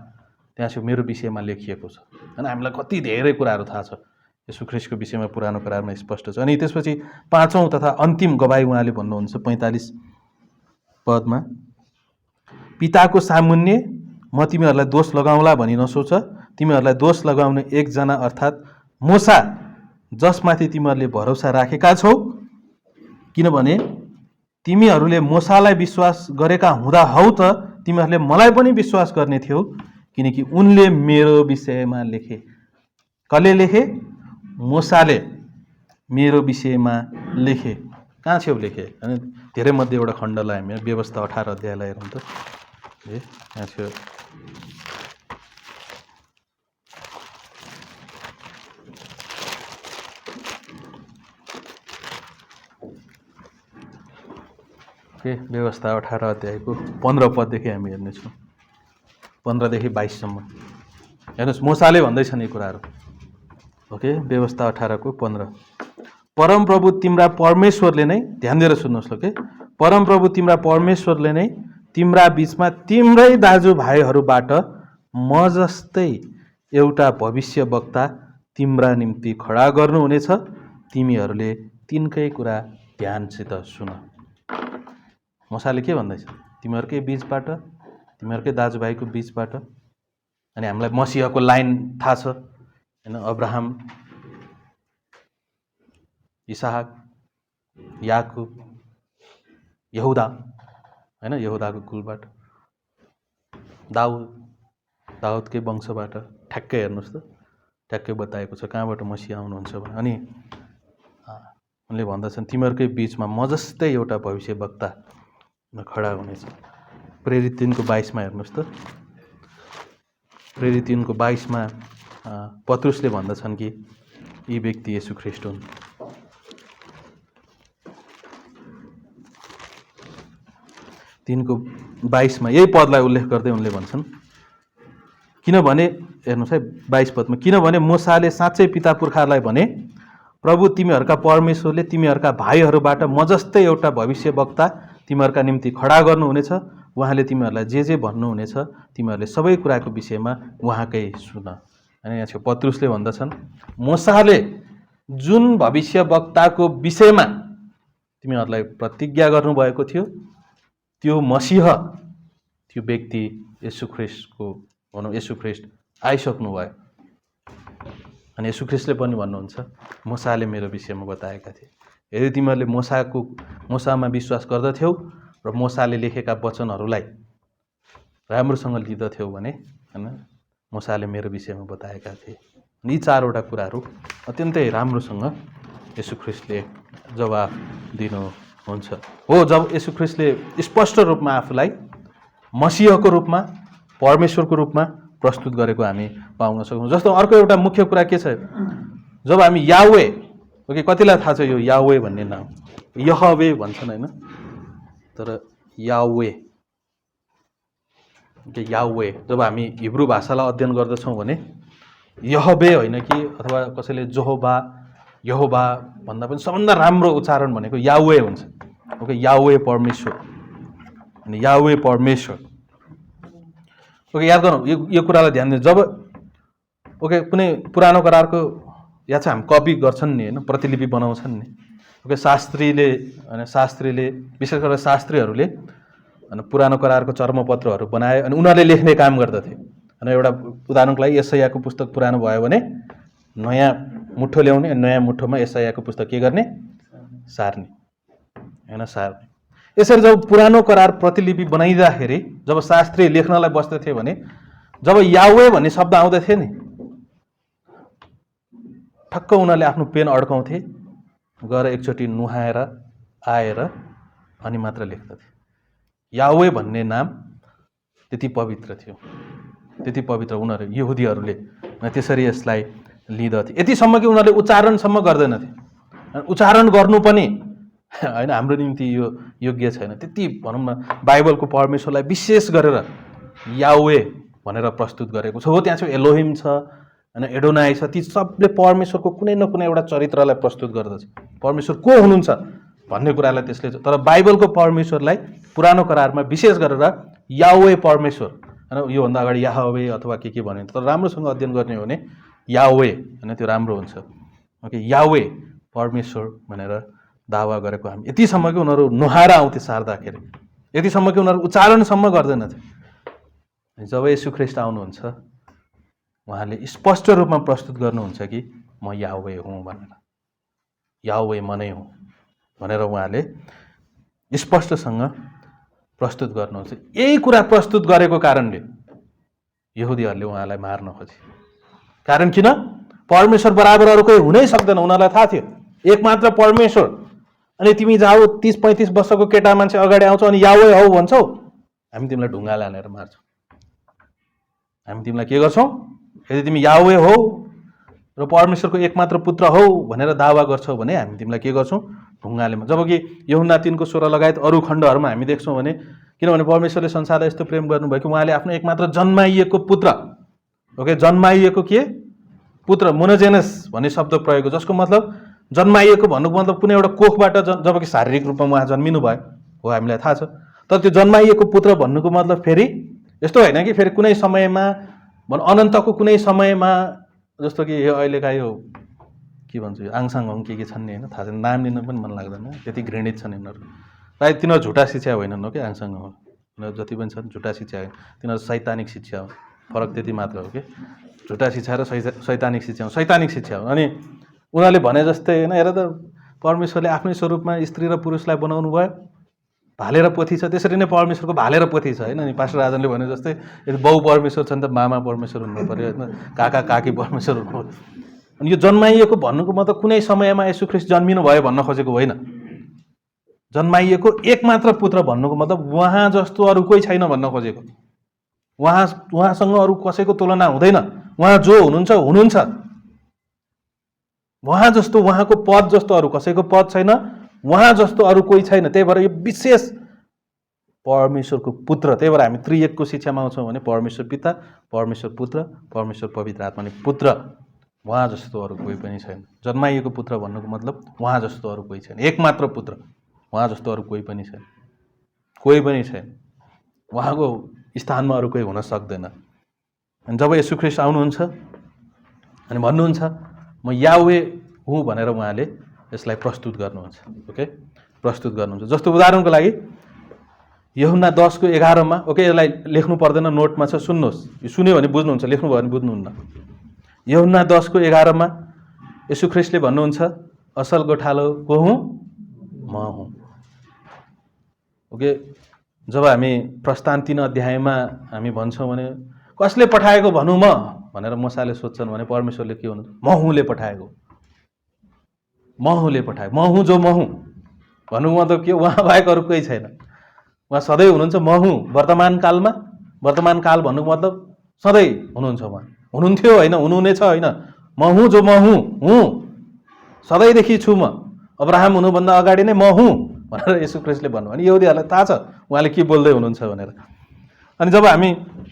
त्यहाँ चाहिँ मेरो विषयमा लेखिएको छ। अनि हामीलाई कति धेरै कुराहरू थाहा छ येशू ख्रीष्टको विषयमा पुरानो करारमा स्पष्ट छ। अनि त्यसपछि 5औं तथा अन्तिम गवाही उहाँले भन्नुहुन्छ 45 पदमा, पिताको सामुन्ने म तिमीहरूलाई दोष लगाउँला भनी नसोच, तिमीहरूलाई दोष लगाउने एकजना अर्थात् मूसा जसमाथि तिमीहरूले भरोसा राखेका छौ, किनभने तिमीहरूले मूसालाई विश्वास गरेका हुँदा हौ त तिमीहरूले मलाई पनि विश्वास गर्ने थियौ, किनकि उनले मेरो विषयमा लेखे। कसले लेखे? मूसाले मेरो विषयमा लेखे। कहाँ छेउ लेखे? अनि धेरै मध्ये एउटा खण्डलाई हामी व्यवस्था 18 अध्यायलाई हेरौँ त। यहाँ छेउ व्यवस्था 18 अध्यायको 15 पददेखि हामी हेर्नेछौँ, 15 देखि 22 सम्म। हेर्नुहोस्, मूसाले भन्दैछन् यी कुराहरू। ओके, व्यवस्था 18 को 15। परमप्रभु तिम्रा परमेश्वरले नै, ध्यान दिएर सुन्नुहोस् ल, के परमप्रभु तिम्रा परमेश्वरले नै तिम्रा बीचमा तिम्रै दाजुभाइहरूबाट म जस्तै एउटा भविष्यवक्ता तिम्रा निम्ति खडा गर्नुहुनेछ। तिमीहरूले तिनकै कुरा ध्यानसित सुन। मूसाले के भन्दैछ? तिमीहरूकै बीचबाट तिमीहरूकै दाजुभाइको बीचबाट। अनि हामीलाई मसीहको लाइन थाहा छ हैन, अब्राहम, इसहाक, याकुब, यहुदा हैन, यहुदाको कुलबाट, दाउदकै वंशबाट ठ्याक्कै हेर्नुहोस् त, ठ्याक्कै बताएको छ कहाँबाट मसीह आउनुहुन्छ भने। अनि उनले भन्दछन् तिमीहरूकै बीचमा म जस्तै एउटा भविष्यवक्ता खडा हुनेछ। प्रेरित 3:22 हेर्नुहोस् त, प्रेरित 3:22 पत्रुसले भन्दछन् कि यी व्यक्ति येशू ख्रीष्ट हुन्। तिनको 22 यही पदलाई उल्लेख गर्दै उनले भन्छन्, किनभने हेर्नुहोस् है 22 पदमा, किनभने मूसाले साँच्चै पिता पुर्खाहरूलाई भने, प्रभु तिमीहरूका परमेश्वरले तिमीहरूका भाइहरूबाट म जस्तै एउटा भविष्यवक्ता तिमीहरूका निम्ति खडा गर्नुहुनेछ। उहाँले तिमीहरूलाई जे भन्नुहुनेछ तिमीहरूले सबै कुराको विषयमा उहाँकै सुन। अनि यहाँ पत्रुसले भन्दछन् मूसाले जुन भविष्यवक्ताको विषयमा तिमीहरूलाई प्रतिज्ञा गर्नुभएको थियो त्यो मसीह, त्यो व्यक्ति येशू ख्रीष्टको भनौँ, येशू ख्रीष्ट आइसक्नु भयो। अनि येशू ख्रीष्टले पनि भन्नुहुन्छ मूसाले मेरो विषयमा बताएका थिए। यदि तिमीहरूले मूसामा विश्वास गर्दथ्यौ र मूसाले लेखेका वचनहरूलाई राम्रोसँग लिँदथ्यौ भने हैन, मूसाले मेरो विषयमा बताएका थिए। यी 4वटा कुराहरू अत्यन्तै राम्रोसँग येशू ख्रीष्टले जवाफ दिनुहुन्छ। हो, जब येशू ख्रीष्टले स्पष्ट रूपमा आफूलाई मसीहको रूपमा, परमेश्वरको रूपमा प्रस्तुत गरेको हामी पाउन सक्छौँ। जस्तो अर्को एउटा मुख्य कुरा के छ, जब हामी याह्वे, ओके, कतिलाई थाहा छ यो याह्वे भन्ने नाम, यहवे भन्छन् हैन, तर याह्वे, याह्वे जब हामी हिब्रू भाषालाई अध्ययन गर्दछौँ भने यहवे होइन कि, अथवा कसैले जोहोबा, यहोबा भन्दा पनि सबभन्दा राम्रो उच्चारण भनेको याह्वे हुन्छ। ओके, याह्वे परमेश्वर, अनि याह्वे परमेश्वर। ओके, याद गरौँ यो कुरालाई ध्यान दिनु। जब ओके कुनै पुरानो करारको या चाहिँ हामी कपी गर्छन् नि हैन, प्रतिलिपि बनाउँछन् नि। ओके, शास्त्रीले विशेष गरेर शास्त्रीहरूले हैन पुरानो करारको चर्मपत्रहरू बनाए अनि उनीहरूले लेख्ने काम गर्दथे। हैन, एउटा उदाहरणको लागि यशायाको पुस्तक पुरानो भयो भने नयाँ मुठो ल्याउने, नयाँ मुठोमा यशायाको पुस्तक के गर्ने, सार्ने हैन, सार्ने। यसरी जब पुरानो करार प्रतिलिपि बनाइँदाखेरि जब शास्त्री लेख्नलाई बस्दथे भने जब याह्वे भन्ने शब्द आउँदथे नि, ठक्क उनीहरूले आफ्नो पेन अड्काउँथे, गएर एकचोटि नुहाएर आएर अनि मात्र लेख्दथे। याह्वे भन्ने नाम त्यति पवित्र थियो, त्यति पवित्र उनीहरू यहुदीहरूले त्यसरी यसलाई लिँदथे। यतिसम्म कि उनीहरूले उच्चारणसम्म गर्दैनथे। उच्चारण गर्नु पनि हैन हाम्रो निम्ति यो योग्य छैन। त्यति भनौँ न बाइबलको परमेश्वरलाई विशेष गरेर याह्वे भनेर प्रस्तुत गरेको छ। हो, त्यहाँ चाहिँ एलोहिम छ हैन, एडोनाई छ, ती सबले परमेश्वरको कुनै न कुनै एउटा चरित्रलाई प्रस्तुत गर्दछ। परमेश्वर को हुनुहुन्छ भन्ने कुरालाई त्यसले, तर बाइबलको परमेश्वरलाई पुरानो करारमा विशेष गरेर याह्वे परमेश्वर हैन, योभन्दा अगाडि याहवे अथवा के भनिन्छ, तर राम्रोसँग अध्ययन गर्ने हो भने याह्वे हैन त्यो राम्रो हुन्छ। ओके, याह्वे परमेश्वर भनेर दावा गरेको हामी यतिसम्म कि उनीहरू नुहाएर आउँथे सार्दाखेरि, यतिसम्म कि उनीहरू उच्चारणसम्म गर्दैनथे। जब येशू ख्रीष्ट आउनुहुन्छ उहाँले स्पष्ट रूपमा प्रस्तुत गर्नुहुन्छ कि म याह्वे हुँ भनेर, याह्वे म नै हुँ भनेर उहाँले स्पष्टसँग प्रस्तुत गर्नुहुन्छ। यही कुरा प्रस्तुत गरेको कारणले यहुदीहरूले उहाँलाई मार्न खोजे। कारण किन? परमेश्वर बराबर अरू कोही हुनै सक्दैन, उनीहरूलाई थाहा थियो एकमात्र परमेश्वर। अनि तिमी जाऊ 30-35 वर्षको केटा मान्छे अगाडि आउँछौ अनि याह्वे हौ भन्छौ, हामी तिमीलाई ढुङ्गाले हानेर मार्छौँ। हामी तिमीलाई के गर्छौँ? यदि तिमी याह्वे हौ र परमेश्वरको एकमात्र पुत्र हौ भनेर दावा गर्छौ भने हामी तिमीलाई के गर्छौँ? ढुङ्गाले। जबकि यूहन्ना 3:16 लगायत अरू खण्डहरूमा हामी देख्छौँ भने किनभने परमेश्वरले संसारलाई यस्तो प्रेम गर्नुभयो कि उहाँले आफ्नो एकमात्र जन्माइएको पुत्र, ओके, जन्माइएको के पुत्र, मोनोजेनस भन्ने शब्द प्रयोग हो, जसको मतलब जन्माइएको भन्नुको मतलब कुनै एउटा कोखबाट, जबकि शारीरिक रूपमा उहाँ जन्मिनु भयो हो हामीलाई थाहा छ, तर त्यो जन्माइएको पुत्र भन्नुको मतलब फेरि यस्तो होइन कि फेरि कुनै समयमा अनन्तको कुनै समयमा, जस्तो कि अहिलेका यो के भन्छ यो आङसाङ के छन् नि होइन, थाहा छैन, नाम लिन पनि मन लाग्दैन, त्यति घृणित छन् यिनीहरू। सायद तिनीहरू झुटा शिक्षा होइनन् हो कि आङसाङ उनीहरू जति पनि छन् झुटा शिक्षा हो, तिनीहरू सैद्धान्तिक शिक्षा हो, फरक त्यति मात्र हो कि झुटा शिक्षा र सैद्धान्तिक शिक्षा हो। अनि उनीहरूले भने जस्तै होइन, हेर त परमेश्वरले आफ्नै स्वरूपमा स्त्री र पुरुषलाई बनाउनु भयो, भालेर पोथी छ, त्यसरी नै परमेश्वरको भालेर पोथी छ होइन। अनि पास्टर राजनले भने जस्तै यदि बाउ परमेश्वर छन् त मामा परमेश्वर हुनु पऱ्यो होइन, काका काकी परमेश्वर हुनु पऱ्यो। अनि यो जन्माइएको भन्नुको मतलब कुनै समयमा येशू ख्रीष्ट जन्मिनु भयो भन्न खोजेको होइन। जन्माइएको एकमात्र पुत्र भन्नुको मतलब उहाँ जस्तो अरू कोही छैन भन्न खोजेको। उहाँसँग अरू कसैको तुलना हुँदैन। उहाँ जो हुनुहुन्छ। उहाँ जस्तो, उहाँको पद जस्तो अरू कसैको पद छैन, उहाँ जस्तो अरू कोही छैन। त्यही भएर यो विशेष परमेश्वरको पुत्र। त्यही भएर हामी त्रिएकको शिक्षामा आउँछौँ भने परमेश्वर पिता, परमेश्वर पुत्र, परमेश्वर पवित्र आत्मा नि पुत्र। उहाँ जस्तो अरू कोही पनि छैन। जन्माइएको पुत्र भन्नुको मतलब उहाँ जस्तो अरू कोही छैन, एकमात्र पुत्र, उहाँ जस्तो अरू कोही पनि छैन, कोही पनि छैन। उहाँको स्थानमा अरू कोही हुन सक्दैन। अनि जब येशू ख्रीष्ट आउनुहुन्छ अनि भन्नुहुन्छ म याहवे हुँ भनेर उहाँले यसलाई प्रस्तुत गर्नुहुन्छ। ओके, प्रस्तुत गर्नुहुन्छ। जस्तो उदाहरणको लागि यूहन्ना 10:11 ओके, यसलाई लेख्नु पर्दैन, नोटमा छ, सुन्नुहोस्। यो सुन्यो भने बुझ्नुहुन्छ, लेख्नुभयो भने बुझ्नुहुन्न। यूहन्ना 10:11 येशू ख्रीष्टले भन्नुहुन्छ असल गोठालो को हुँ? म हुँ। ओके, जब हामी प्रस्थान 3 अध्यायमा हामी भन्छौँ भने कसले पठाएको भनौँ म भनेर मसाले सोध्छन् भने परमेश्वरले के भन्नुहुन्छ? म हुँले पठाएको, म हुँले पठाएको, म हुँ जो म हुँ भन्नु मतलब के? उहाँ बाहेक अरू कोही छैन। उहाँ सधैँ हुनुहुन्छ। म हुँ वर्तमान कालमा, वर्तमान काल भन्नुको मतलब सधैँ हुनुहुन्छ। उहाँ हुनुहुन्थ्यो होइन, हुनुहुनेछ होइन, म हुँ जो म हुँ, सधैँदेखि छु म, अब्राहम हुनुभन्दा अगाडि नै म हुँ भनेर येशू ख्रीष्टले भन्नु। अनि यहुदीहरूलाई थाहा छ उहाँले के बोल्दै हुनुहुन्छ भनेर। अनि जब हामी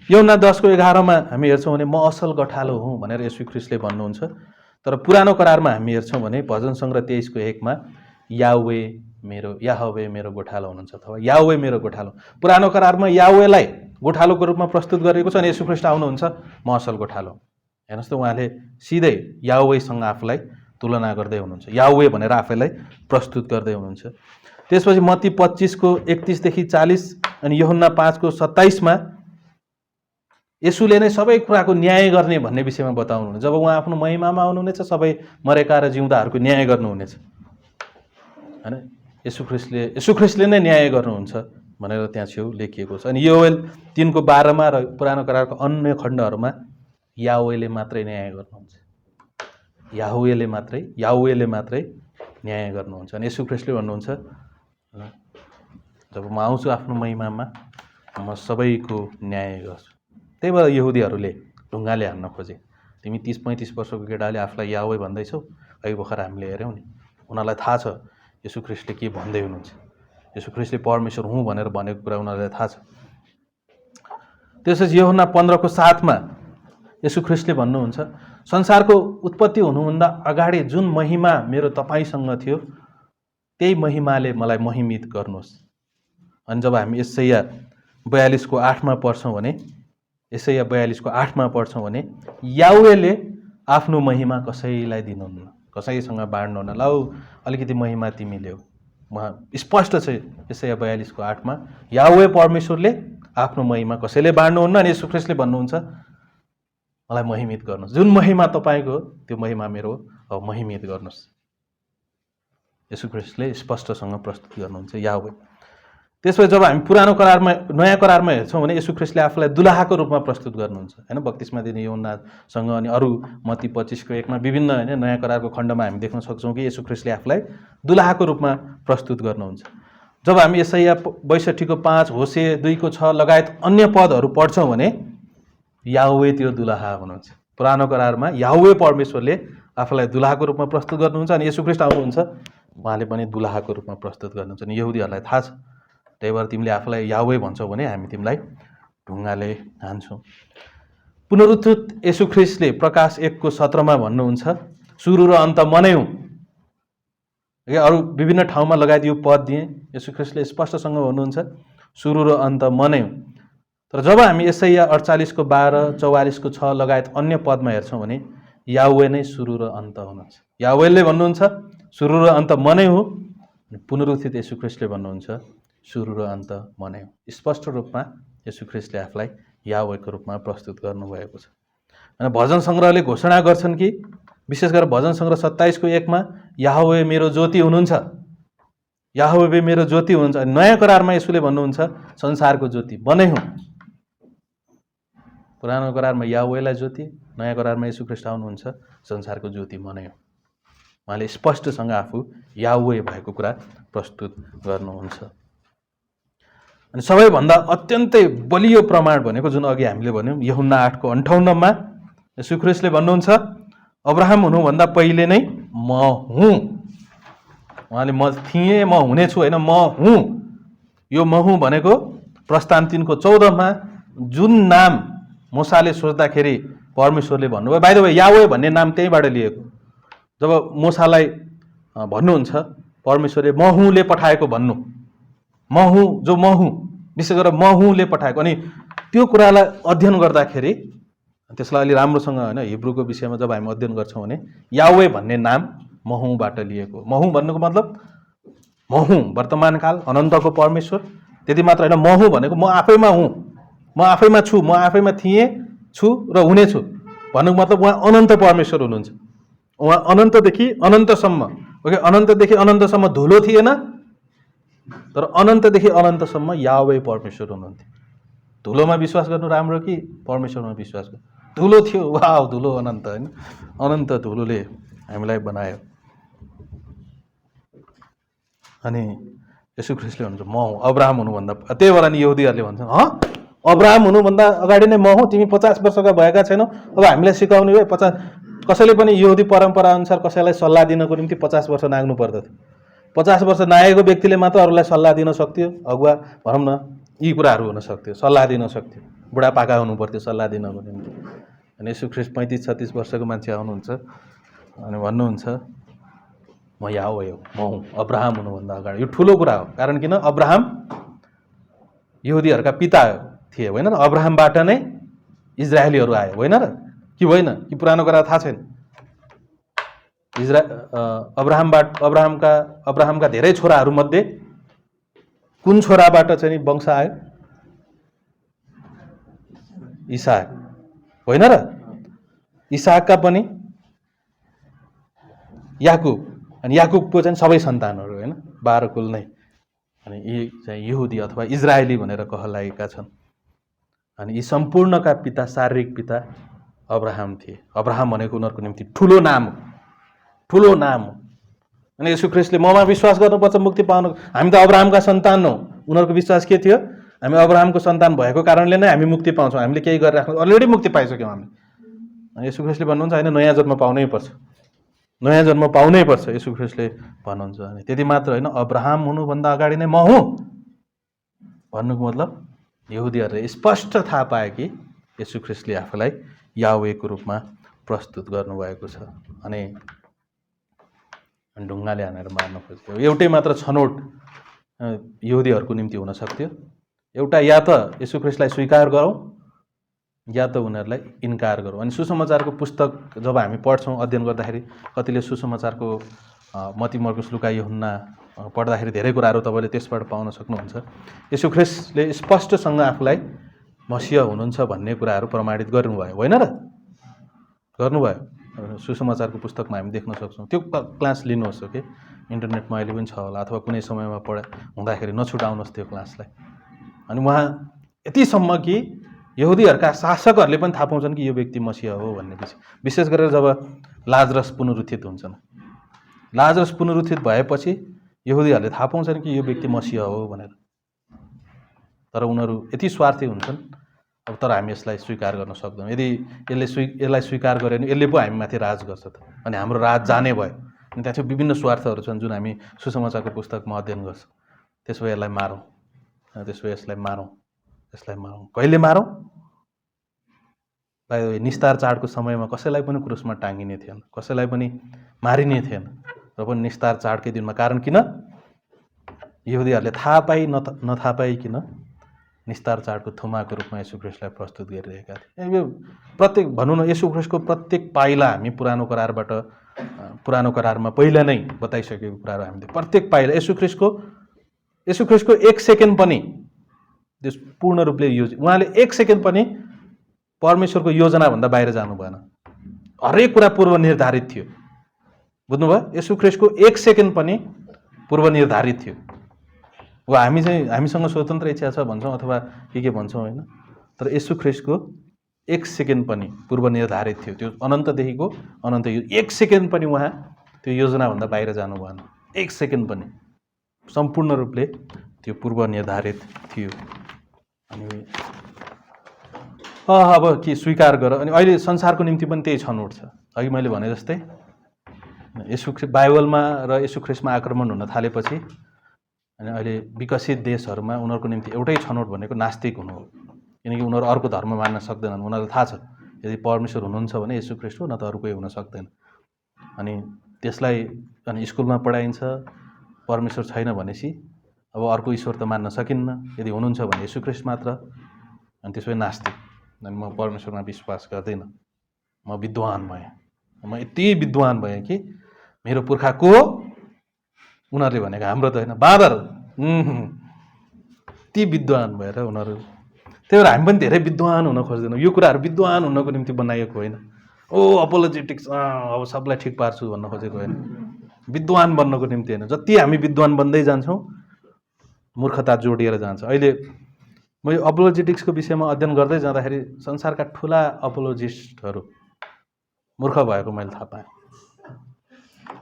यूहन्ना 10:11 हामी हेर्छौँ भने म असल गठालो हुँ भनेर येशू ख्रीष्टले भन्नुहुन्छ। तर पुरानो करारमा हामी हेर्छौँ भने भजन सङ्ग्रह 23:1 याहवे मेरो गोठालो हुनुहुन्छ, अथवा याहवे मेरो गोठालो। पुरानो करारमा याहवेलाई गोठालोको रूपमा प्रस्तुत गरेको छ। अनि येशू ख्रीष्ट आउनुहुन्छ म असल गोठालो। हेर्नुहोस् त, उहाँले सिधै याहवेसँग आफूलाई तुलना गर्दै हुनुहुन्छ, याहवे भनेर आफैलाई प्रस्तुत गर्दै हुनुहुन्छ। त्यसपछि मत्ती 25:31-40 अनि यूहन्ना 5:27 येशूले नै सबै कुराको न्याय गर्ने भन्ने विषयमा बताउनुहुन्छ। जब उहाँ आफ्नो महिमामा आउनुहुनेछ, सबै मरेका र जिउँदाहरूको न्याय गर्नुहुनेछ हैन। येशू ख्रीष्टले नै न्याय गर्नुहुन्छ भनेर त्यहाँ छेउ लेखिएको छ। अनि योएल 3:12 र पुरानो करारको अन्य खण्डहरूमा याहवेले मात्रै न्याय गर्नुहुन्छ, याहवेले मात्रै न्याय गर्नुहुन्छ। अनि येशू ख्रीष्टले भन्नुहुन्छ जब म आउँछु आफ्नो महिमामा म सबैको न्याय गर्छु। त्यही भएर यहुदीहरूले ढुङ्गाले हान्न खोजे। तिमी 30-35 वर्षको केटाले आफूलाई याहवे भन्दैछौ, अघि भर्खर हामीले हेऱ्यौँ नि। उनीहरूलाई थाहा छ येशू ख्रीष्टले के भन्दै हुनुहुन्छ। येशू ख्रीष्टले परमेश्वर हुँ भनेर भनेको कुरा उनीहरूलाई थाहा छ। त्यसपछि यूहन्ना 15:7 येशू ख्रीष्टले भन्नुहुन्छ संसारको उत्पत्ति हुनुभन्दा अगाडि जुन महिमा मेरो तपाईँसँग थियो त्यही महिमाले मलाई महिमित गर्नुहोस्। अनि जब हामी यसैया 42:8 पढ्छौँ भने याहवेले आफ्नो महिमा कसैलाई दिनुहुन्न, कसैसँग बाँड्नुहुन्न। लाउ अलिकति महिमा तिमी ल्याऊ। उहाँ स्पष्ट छ यसैया 42:8 याहवे परमेश्वरले आफ्नो महिमा कसैले बाँड्नुहुन्न। अनि येशू ख्रीष्टले भन्नुहुन्छ मलाई महिमित गर्नुहोस्, जुन महिमा तपाईँको त्यो महिमा मेरो हो, अब महिमित गर्नुहोस्। येशू ख्रीष्टले स्पष्टसँग प्रस्तुत गर्नुहुन्छ याहवे। त्यसपछि जब हामी पुरानो करारमा नयाँ करारमा हेर्छौँ भने येशू ख्रीष्टले आफूलाई दुलाहाको रूपमा प्रस्तुत गर्नुहुन्छ हैन। बत्तिसमा दिने यूहन्नासँग अनि अरू मत्ती 25:1 विभिन्न हैन नयाँ करारको खण्डमा हामी देख्न सक्छौँ कि येशू ख्रीष्टले आफूलाई दुलाहाको रूपमा प्रस्तुत गर्नुहुन्छ। जब हामी यसैया 62:5 होशे 2:6 लगायत अन्य पदहरू पढ्छौँ भने याहवे त्यो दुलाहा हुनुहुन्छ। पुरानो करारमा याहवे परमेश्वरले आफूलाई दुलाहाको रूपमा प्रस्तुत गर्नुहुन्छ। अनि येशू ख्रीष्ट आउनुहुन्छ, उहाँले पनि दुलाहाको रूपमा प्रस्तुत गर्नुहुन्छ। अनि यहुदीहरूलाई थाहा छ, त्यही भएर तिमीले आफूलाई याहवे भन्छौ भने हामी तिमीलाई ढुङ्गाले हान्छौँ। पुनरुत्थित येशू ख्रीष्टले प्रकाश 1:17 भन्नुहुन्छ सुरु र अन्त म नै हुँ। अरू विभिन्न ठाउँमा लगायत यो पद दिएँ। येशू ख्रीष्टले स्पष्टसँग भन्नुहुन्छ सुरु र अन्त म नै हुँ। तर जब हामी यसैया 48:12, 44:6 लगायत अन्य पदमा हेर्छौँ भने याहवे नै सुरु र अन्त हुनुहुन्छ। याहवेले भन्नुहुन्छ सुरु र अन्त म नै हुँ। पुनरुत्थित येशू ख्रीष्टले भन्नुहुन्छ सुरु र अन्त म नै हुँ। स्पष्ट रूपमा येशू ख्रीष्टले आफूलाई याहवेको रूपमा प्रस्तुत गर्नुभएको छ। अनि भजन सङ्ग्रहले घोषणा गर्छन् कि विशेष गरेर भजन सङ्ग्रह 27:1 याहवे मेरो ज्योति हुनुहुन्छ, याहवे मेरो ज्योति हुनुहुन्छ। नयाँ करारमा येशूले भन्नुहुन्छ संसारको ज्योति म नै हुँ। पुरानो करारमा याहवेलाई ज्योति, नयाँ करारमा येशू ख्रीष्ट आउनुहुन्छ संसारको ज्योति म नै हुँ। उहाँले स्पष्टसँग आफू याहवे भएको कुरा प्रस्तुत गर्नुहुन्छ। अनि सबैभन्दा अत्यन्तै बलियो प्रमाण भनेको जुन अघि हामीले भन्यौँ यूहन्ना 8:58 येशू ख्रीष्टले भन्नुहुन्छ अब्राहम हुनुभन्दा पहिले नै म हुँ। उहाँले म थिएँ, म हुनेछु होइन, म हुँ। यो म हुँ भनेको प्रस्थान 3:14 जुन नाम मूसाले सोच्दाखेरि परमेश्वरले भन्नुभयो। बाइ द वे याहवे भन्ने नाम त्यहीँबाट लिएको। जब मूसालाई भन्नुहुन्छ परमेश्वरले म हुँले पठाएको भन्नु, म हुँ जो म हुँ, विशेष गरेर म हुँले पठाएको। अनि त्यो कुरालाई अध्ययन गर्दाखेरि त्यसलाई अलि राम्रोसँग होइन हिब्रूको विषयमा जब हामी अध्ययन गर्छौँ भने याहवे भन्ने नाम म हुँबाट लिएको। म हुँ भन्नुको मतलब म हुँ वर्तमानकाल अनन्तको परमेश्वर। त्यति मात्र होइन, म हुँ भनेको म आफैमा हुँ, म आफैमा छु, म आफैमा थिएँ, छु र हुनेछु भन्नुको मतलब उहाँ अनन्त परमेश्वर हुनुहुन्छ। उहाँ अनन्तदेखि अनन्तसम्म, ओके, अनन्तदेखि अनन्तसम्म धुलो थिएन, तर अनन्तदेखि अनन्तसम्म याहवे परमेश्वर हुनुहुन्थ्यो। धुलोमा विश्वास गर्नु राम्रो कि परमेश्वरमा विश्वास गर्नु? धुलो थियो, वाह, धुलो अनन्त होइन, अनन्त धुलोले हामीलाई बनायो। अनि येशू ख्रीष्टले भन्छ म हुँ अब्राहम हुनुभन्दा। त्यही भएर नि यहुदीहरूले भन्छन् अब्राहम हुनुभन्दा अगाडि नै म हुँ, तिमी 50 वर्षका भएका छैनौ, अब हामीलाई सिकाउने भए 50। कसैले पनि यहुदी परम्परा अनुसार कसैलाई सल्लाह दिनको निम्ति 50 वर्ष नाग्नु पर्दथ्यो। 50 वर्ष नागेको व्यक्तिले मात्र अरूलाई सल्लाह दिन सक्थ्यो, अगुवा भनौँ न यी कुराहरू हुन सक्थ्यो, सल्लाह दिन सक्थ्यो, बुढापाका हुनु पर्थ्यो सल्लाह दिनको निम्ति। अनि येशू ख्रीष्ट 35-36 वर्षको मान्छे आउनुहुन्छ अनि भन्नुहुन्छ म याहवे हो, म हुँ अब्राहम हुनुभन्दा अगाडि। यो ठुलो कुरा हो, कारण किन अब्राहम यहुदीहरूका पिता थिए होइन र? अब्राहमबाट नै इजरायलीहरू आए होइन र? कि होइन? कि पुरानो कुरा थाहा छैन? अब्राहमका धेरै छोराहरू मध्ये कुन छोराबाट चाहिँ वंश आयो? इसाक होइन र? इसाकका पनि याकुब, अनि याकुबको चाहिँ सबै सन्तानहरू होइन, 12 कुल नै। अनि यी चाहिँ यहुदी अथवा इजरायली भनेर कहलाएका छन्। अनि यी सम्पूर्णका पिता, शारीरिक पिता अब्राहम थिए। अब्राहम भनेको उनीहरूको निम्ति ठुलो नाम हो, ठुलो नाम हो। अनि येशू ख्रीष्टले ममा विश्वास गर्नुपर्छ मुक्ति पाउनु। हामी त अब्राहमका सन्तान हौ। उनीहरूको विश्वास के थियो? हामी अब्राहमको सन्तान भएको कारणले नै हामी मुक्ति पाउँछौँ, हामीले केही गरिराख्नु, अलरेडी मुक्ति पाइसक्यौँ हामीले। अनि येशू ख्रीष्टले भन्नुहुन्छ होइन, नयाँ जन्म पाउनै पर्छ, नयाँ जन्म पाउनै पर्छ, येशू ख्रीष्टले भन्नुहुन्छ। अनि त्यति मात्र होइन, अब्राहम हुनुभन्दा अगाडि नै म हुँ भन्नुको मतलब यहुदीहरूले स्पष्ट थाहा पाए कि येशू ख्रीष्टले आफूलाई याहवेको रूपमा प्रस्तुत गर्नुभएको छ। अनि ढुङ्गाले हानेर मार्न खोज्थ्यो। एउटै मात्र छनौट यहुदीहरूको निम्ति हुन सक्थ्यो, एउटा या त येशू ख्रीष्टलाई स्वीकार गरौँ या त उनीहरूलाई इन्कार गरौँ। अनि सुसमाचारको पुस्तक जब हामी पढ्छौँ, अध्ययन गर्दाखेरि कतिले सुसमाचारको मत्ती, मर्कुस, लुका, यूहन्ना पढ्दाखेरि धेरै कुराहरू तपाईँले त्यसबाट पाउन सक्नुहुन्छ। येशू ख्रीष्टले स्पष्टसँग आफूलाई मसीह हुनुहुन्छ भन्ने कुराहरू प्रमाणित गर्नुभयो होइन र? गर्नुभयो। सुसमाचारको पुस्तकमा हामी देख्न सक्छौँ। त्यो क्लास लिनुहोस्, ओके, इन्टरनेटमा अहिले पनि छ होला, अथवा कुनै समयमा हुँदाखेरि नछुटाउनुहोस् त्यो क्लासलाई। अनि उहाँ यतिसम्म कि यहुदीहरूका शासकहरूले पनि थाहा पाउँछन् कि यो व्यक्ति मसीह हो भन्ने विशेष गरेर जब लाजरस पुनरुत्थित हुन्छन्। लाजरस पुनरुत्थित भएपछि यहुदीहरूले थाहा पाउँछन् कि यो व्यक्ति मसीह हो भनेर। तर उनीहरू यति स्वार्थी हुन्छन्, अब तर हामी यसलाई स्वीकार गर्न सक्दैनौँ। यदि यसलाई स्वीकार गऱ्यो भने यसले पो हामीमाथि राज गर्छ त, अनि हाम्रो राज जाने भयो। अनि त्यहाँ चाहिँ विभिन्न स्वार्थहरू छन् जुन हामी सुसमाचारको पुस्तकमा अध्ययन गर्छौँ। त्यसो भए यसलाई मारौँ, त्यसो भए यसलाई मारौँ, यसलाई मारौँ। कहिले मारौँ? निस्तार चाडको समयमा कसैलाई पनि क्रुसमा टाँगिने थिएन, कसैलाई पनि मारिने थिएन, र पनि निस्तार चाडकै दिनमा। कारण किन? यहुदीहरूले थाहा पाइ नथाहा पाइकन निस्तार चाडको थुमाको रूपमा येशू ख्रीष्टलाई प्रस्तुत गरिरहेका थिए। यो प्रत्येक भनौँ न, येशू ख्रीष्टको प्रत्येक पाइला हामी पुरानो करारमा पहिला नै बताइसकेको कुराहरू हामीले प्रत्येक पाइला येशू ख्रीष्टको येशू ख्रिस्टको 1 सेकेन्ड पनि त्यो पूर्ण रूपले उहाँले 1 सेकेन्ड पनि परमेश्वरको योजनाभन्दा बाहिर जानु भएन। हरेक कुरा पूर्व निर्धारित थियो। बुझ्नुभयो? येशू ख्रिस्टको 1 सेकेन्ड पनि पूर्व निर्धारित थियो। हो हामी चाहिँ हामीसँग स्वतन्त्र इच्छा छ भन्छौँ अथवा के भन्छौँ होइन, तर येशू ख्रिस्टको 1 सेकेन्ड पनि पूर्व निर्धारित थियो। त्यो अनन्तदेखिको अनन्त 1 सेकेन्ड पनि उहाँ त्यो योजनाभन्दा बाहिर जानु भएन। 1 सेकेन्ड पनि सम्पूर्ण रूपले त्यो पूर्व निर्धारित थियो। अनि अब के स्वीकार गर। अनि अहिले संसारको निम्ति पनि त्यही छनौट छ। अघि मैले भने जस्तै येशू ख्रिस्ट बाइबलमा र येशू ख्रिस्टमा आक्रमण हुन थालेपछि अनि अहिले विकसित देशहरूमा उनीहरूको निम्ति एउटै छनौट भनेको नास्तिक हुनु हो। किनकि उनीहरू अर्को धर्म मान्न सक्दैनन्। उनीहरूलाई थाहा छ यदि परमेश्वर हुनुहुन्छ भने येशू ख्रिस्ट हो, न त अरू कोही हुन सक्दैन। अनि त्यसलाई अनि स्कुलमा पढाइन्छ परमेश्वर छैन भनेपछि अब अर्को ईश्वर त मान्न सकिन्न, यदि हुनुहुन्छ भने येशू ख्रिस्ट मात्र, अनि त्यसपछि नास्तिक। अनि म परमेश्वरमा विश्वास गर्दिनँ, म विद्वान भएँ, म यति विद्वान भएँ कि मेरो पुर्खा को हो उनीहरूले भनेको हाम्रो त होइन बाँदर ती विद्वान भएर उनीहरू। त्यही भएर हामी पनि धेरै विद्वान हुन खोज्दैनौँ। यो कुराहरू विद्वान हुनको निम्ति बनाइएको होइन। अपोलोजेटिक्स अब सबलाई ठिक पार्छु भन्न खोजेको होइन, विद्वान बन्नको निम्ति होइन। जति हामी विद्वान बन्दै जान्छौँ मूर्खता जोडिएर जान्छ। अहिले म यो अपोलोजेटिक्सको विषयमा अध्ययन गर्दै जाँदाखेरि संसारका ठुला अपोलोजिस्टहरू मूर्ख भएको मैले थाहा पाएँ।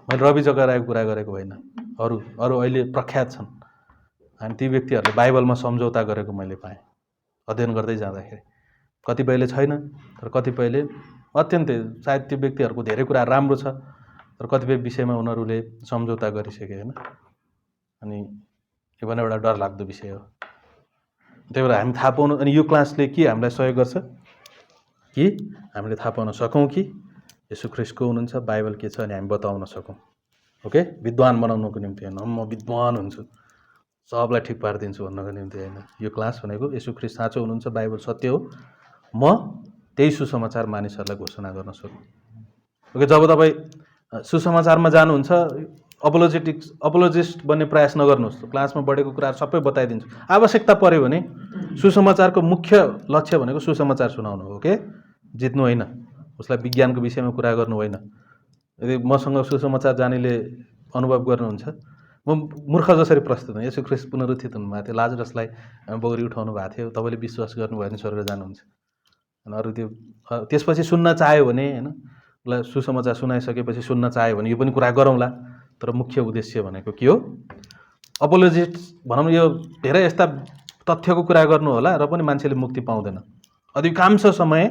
मैले रवि जगराएको कुरा गरेको होइन, अरू अहिले प्रख्यात छन्। अनि ती व्यक्तिहरूले बाइबलमा सम्झौता गरेको मैले पाएँ अध्ययन गर्दै जाँदाखेरि। कतिपयले छैन, तर कतिपयले अत्यन्तै सायद त्यो व्यक्तिहरूको धेरै कुरा राम्रो छ, तर कतिपय विषयमा उनीहरूले सम्झौता गरिसके होइन। अनि यो पनि एउटा डरलाग्दो विषय हो। त्यही भएर हामी थाहा पाउनु, अनि यो क्लासले के हामीलाई सहयोग गर्छ कि हामीले थाहा पाउन सकौँ कि येशू ख्रिस्ट को हुनुहुन्छ, बाइबल के छ, अनि हामी बताउन सकौँ। ओके, विद्वान बनाउनको निम्ति होइन, म विद्वान हुन्छु सबलाई ठिक पारिदिन्छु भन्नको निम्ति होइन। यो क्लास भनेको येशू ख्रिस्ट साँचो हुनुहुन्छ, बाइबल सत्य हो, म त्यही सुसमाचार मानिसहरूलाई घोषणा गर्न सकौँ। ओके, जब तपाईँ सुसमाचारमा जानुहुन्छ अपोलोजिस्ट बन्ने प्रयास नगर्नुहोस्। क्लासमा बढेको कुराहरू सबै बताइदिन्छु। आवश्यकता पऱ्यो भने सुसमाचारको मुख्य लक्ष्य भनेको सुसमाचार सुनाउनु हो। ओके, जित्नु होइन, उसलाई विज्ञानको विषयमा कुरा गर्नु होइन। यदि मसँग सुसमाचार जानेले अनुभव गर्नुहुन्छ, म मूर्ख जसरी प्रस्तुत हुँ। येशू ख्रिस्ट पुनरुत्थित हुनुभएको थियो, लाजरसलाई बौरी उठाउनु भएको थियो, तपाईँले विश्वास गर्नुभयो भने स्वर्ग जानुहुन्छ। अनि अरू त्यो त्यसपछि सुन्न चाह्यो भने होइन, उसलाई सुसमाचार सुनाइसकेपछि सुन्न चाह्यो भने यो पनि कुरा गरौँला। तर मुख्य उद्देश्य भनेको के हो? अपोलोजिस्ट भनौँ, यो धेरै यस्ता तथ्यको कुरा गर्नु होला र पनि मान्छेले मुक्ति पाउँदैन। अधिकांश समय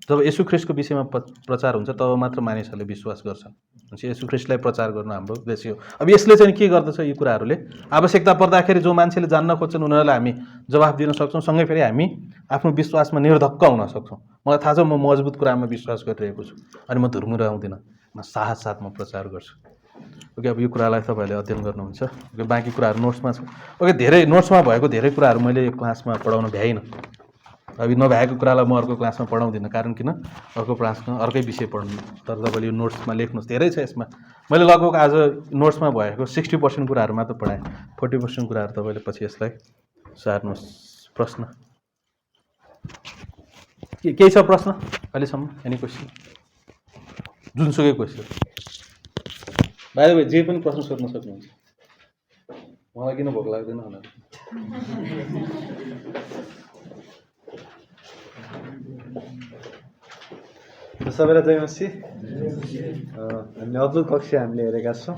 जब येशू ख्रिस्टको विषयमा प्रचार हुन्छ तब मात्र मानिसहरूले विश्वास गर्छन्। येशू ख्रिस्टलाई प्रचार गर्न हाम्रो उद्देश्य हो। अब यसले चाहिँ के गर्दछ, यी कुराहरूले आवश्यकता पर्दाखेरि जो मान्छेले जान्न खोज्छन् उनीहरूलाई हामी जवाफ दिन सक्छौँ। सँगै फेरि हामी आफ्नो विश्वासमा निर्धक्क हुन सक्छौँ। मलाई थाहा छ म मजबुत कुरामा विश्वास गरिरहेको छु, अनि म धुर्मुराउँदिनँ, म साहस साथ म प्रचार गर्छु। ओके, अब यो कुरालाई तपाईँहरूले अध्ययन गर्नुहुन्छ। ओके, बाँकी कुराहरू नोट्समा छ। ओके, धेरै नोट्समा भएको धेरै कुराहरू मैले यो क्लासमा पढाउन भ्याइनँ। अब नभ्याएको कुरालाई म अर्को क्लासमा पढाउँदिनँ, कारण किन अर्को क्लासमा अर्कै विषय पढ्नु। तर तपाईँले यो नोट्समा लेख्नुहोस्, धेरै छ यसमा। मैले लगभग आज नोट्समा भएको 60% कुराहरू मात्र पढाएँ, 40% कुराहरू तपाईँले पछि यसलाई सार्नुहोस्। प्रश्न केही छ? प्रश्न अहिलेसम्म? Any question? जुनसुकै क्वेसन बाहिर भए जे पनि प्रश्न सोध्न सक्नुहुन्छ। मलाई किन भोक लाग्दैन होला। सबैलाई जय मसीह। हामीले अब्दुल कक्षा हामीले हेरेका छौँ।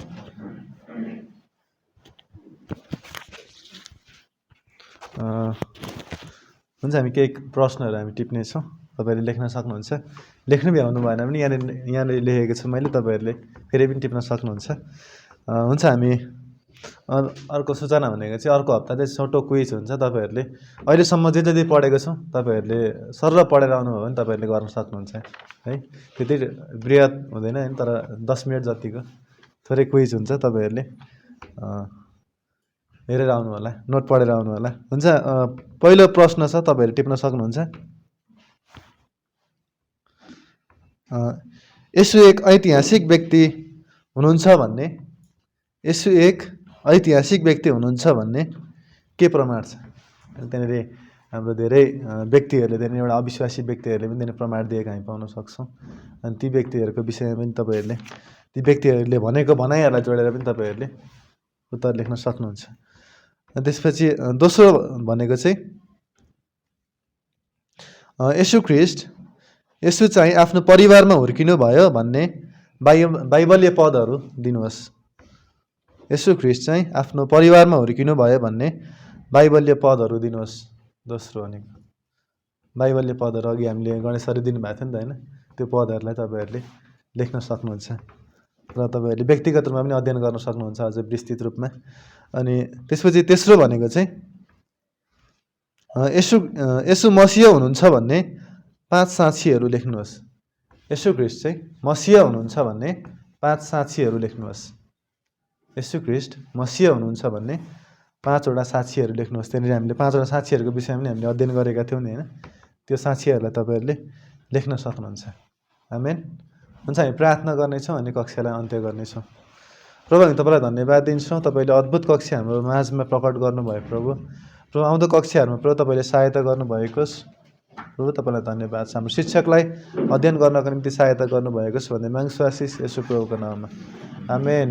हुन्छ, हामी केही प्रश्नहरू हामी टिप्नेछौँ, तपाईँहरूले लेख्न सक्नुहुन्छ। लेख्नु भ्याउनु भएन भने यहाँनिर लेखेको छु मैले, तपाईँहरूले फेरि पनि टिप्न सक्नुहुन्छ। हुन्छ, हामी अर्को सूचना भनेको चाहिँ अर्को हप्ता चाहिँ छोटो क्विज हुन्छ। तपाईँहरूले अहिलेसम्म जे जति पढेको छौँ तपाईँहरूले सरल पढेर आउनुभयो भने तपाईँहरूले गर्न सक्नुहुन्छ है। त्यति बृहत हुँदैन होइन, तर 10 मिनट जतिको थोरै क्विज हुन्छ। तपाईँहरूले हेरेर आउनु होला, नोट पढेर आउनु होला। हुन्छ, पहिलो प्रश्न छ, तपाईँहरू टिप्न सक्नुहुन्छ। येशू एक ऐतिहासिक व्यक्ति हुनुहुन्छ भन्ने, येशू एक ऐतिहासिक व्यक्ति हुनुहुन्छ भन्ने के प्रमाण छ? अनि त्यहाँनिर हाम्रो धेरै व्यक्तिहरूले त्यहाँनिर एउटा अविश्वासी व्यक्तिहरूले पनि त्यहाँनिर प्रमाण दिएको हामी पाउन सक्छौँ। अनि ती व्यक्तिहरूको विषयमा पनि तपाईँहरूले ती व्यक्तिहरूले भनेको भनाइहरूलाई जोडेर पनि तपाईँहरूले उत्तर लेख्न सक्नुहुन्छ। अनि त्यसपछि दोस्रो भनेको चाहिँ येशू ख्रिस्ट यसो चाहिँ आफ्नो परिवारमा हुर्किनु भयो भन्ने बाइबलीय पदहरू दिनुहोस्। येशू ख्रिस्ट चाहिँ आफ्नो परिवारमा हुर्किनु भयो भन्ने बाइबलीय पदहरू दिनुहोस्। दोस्रो भनेको बाइबलीय पदहरू अघि हामीले गणेशहरू दिनुभएको थियो नि त होइन, त्यो पदहरूलाई तपाईँहरूले लेख्न सक्नुहुन्छ र तपाईँहरूले व्यक्तिगत रूपमा पनि अध्ययन गर्न सक्नुहुन्छ अझ विस्तृत रूपमा। अनि त्यसपछि तेस्रो भनेको चाहिँ येशू मसीह हुनुहुन्छ भन्ने 5 साक्षीहरू लेख्नुहोस्। येशू ख्रिस्ट चाहिँ मसीह हुनुहुन्छ भन्ने 5 साक्षीहरू लेख्नुहोस्। येशू ख्रिस्ट मसीह हुनुहुन्छ भन्ने 5 वटा साक्षीहरू लेख्नुहोस्। त्यहाँनिर हामीले 5 वटा साक्षीहरूको विषयमा पनि हामीले अध्ययन गरेका थियौँ नि होइन, त्यो साक्षीहरूलाई तपाईँहरूले लेख्न सक्नुहुन्छ। आमेन। हुन्छ, हामी प्रार्थना गर्नेछौँ अनि कक्षालाई अन्त्य गर्नेछौँ। प्रभु हामी तपाईँलाई धन्यवाद दिन्छौँ, तपाईँले अद्भुत कक्षा हाम्रो माझमा प्रकट गर्नुभयो। प्रभु आउँदो कक्षाहरूमा प्रभु तपाईँले सहायता गर्नुभएको छ। प्रभु तपाईँलाई धन्यवाद छ, हाम्रो शिक्षकलाई अध्ययन गर्नको निम्ति सहायता गर्नुभएको छ भन्ने माग्छु आशिष येशू प्रभुको नाममा। आमेन।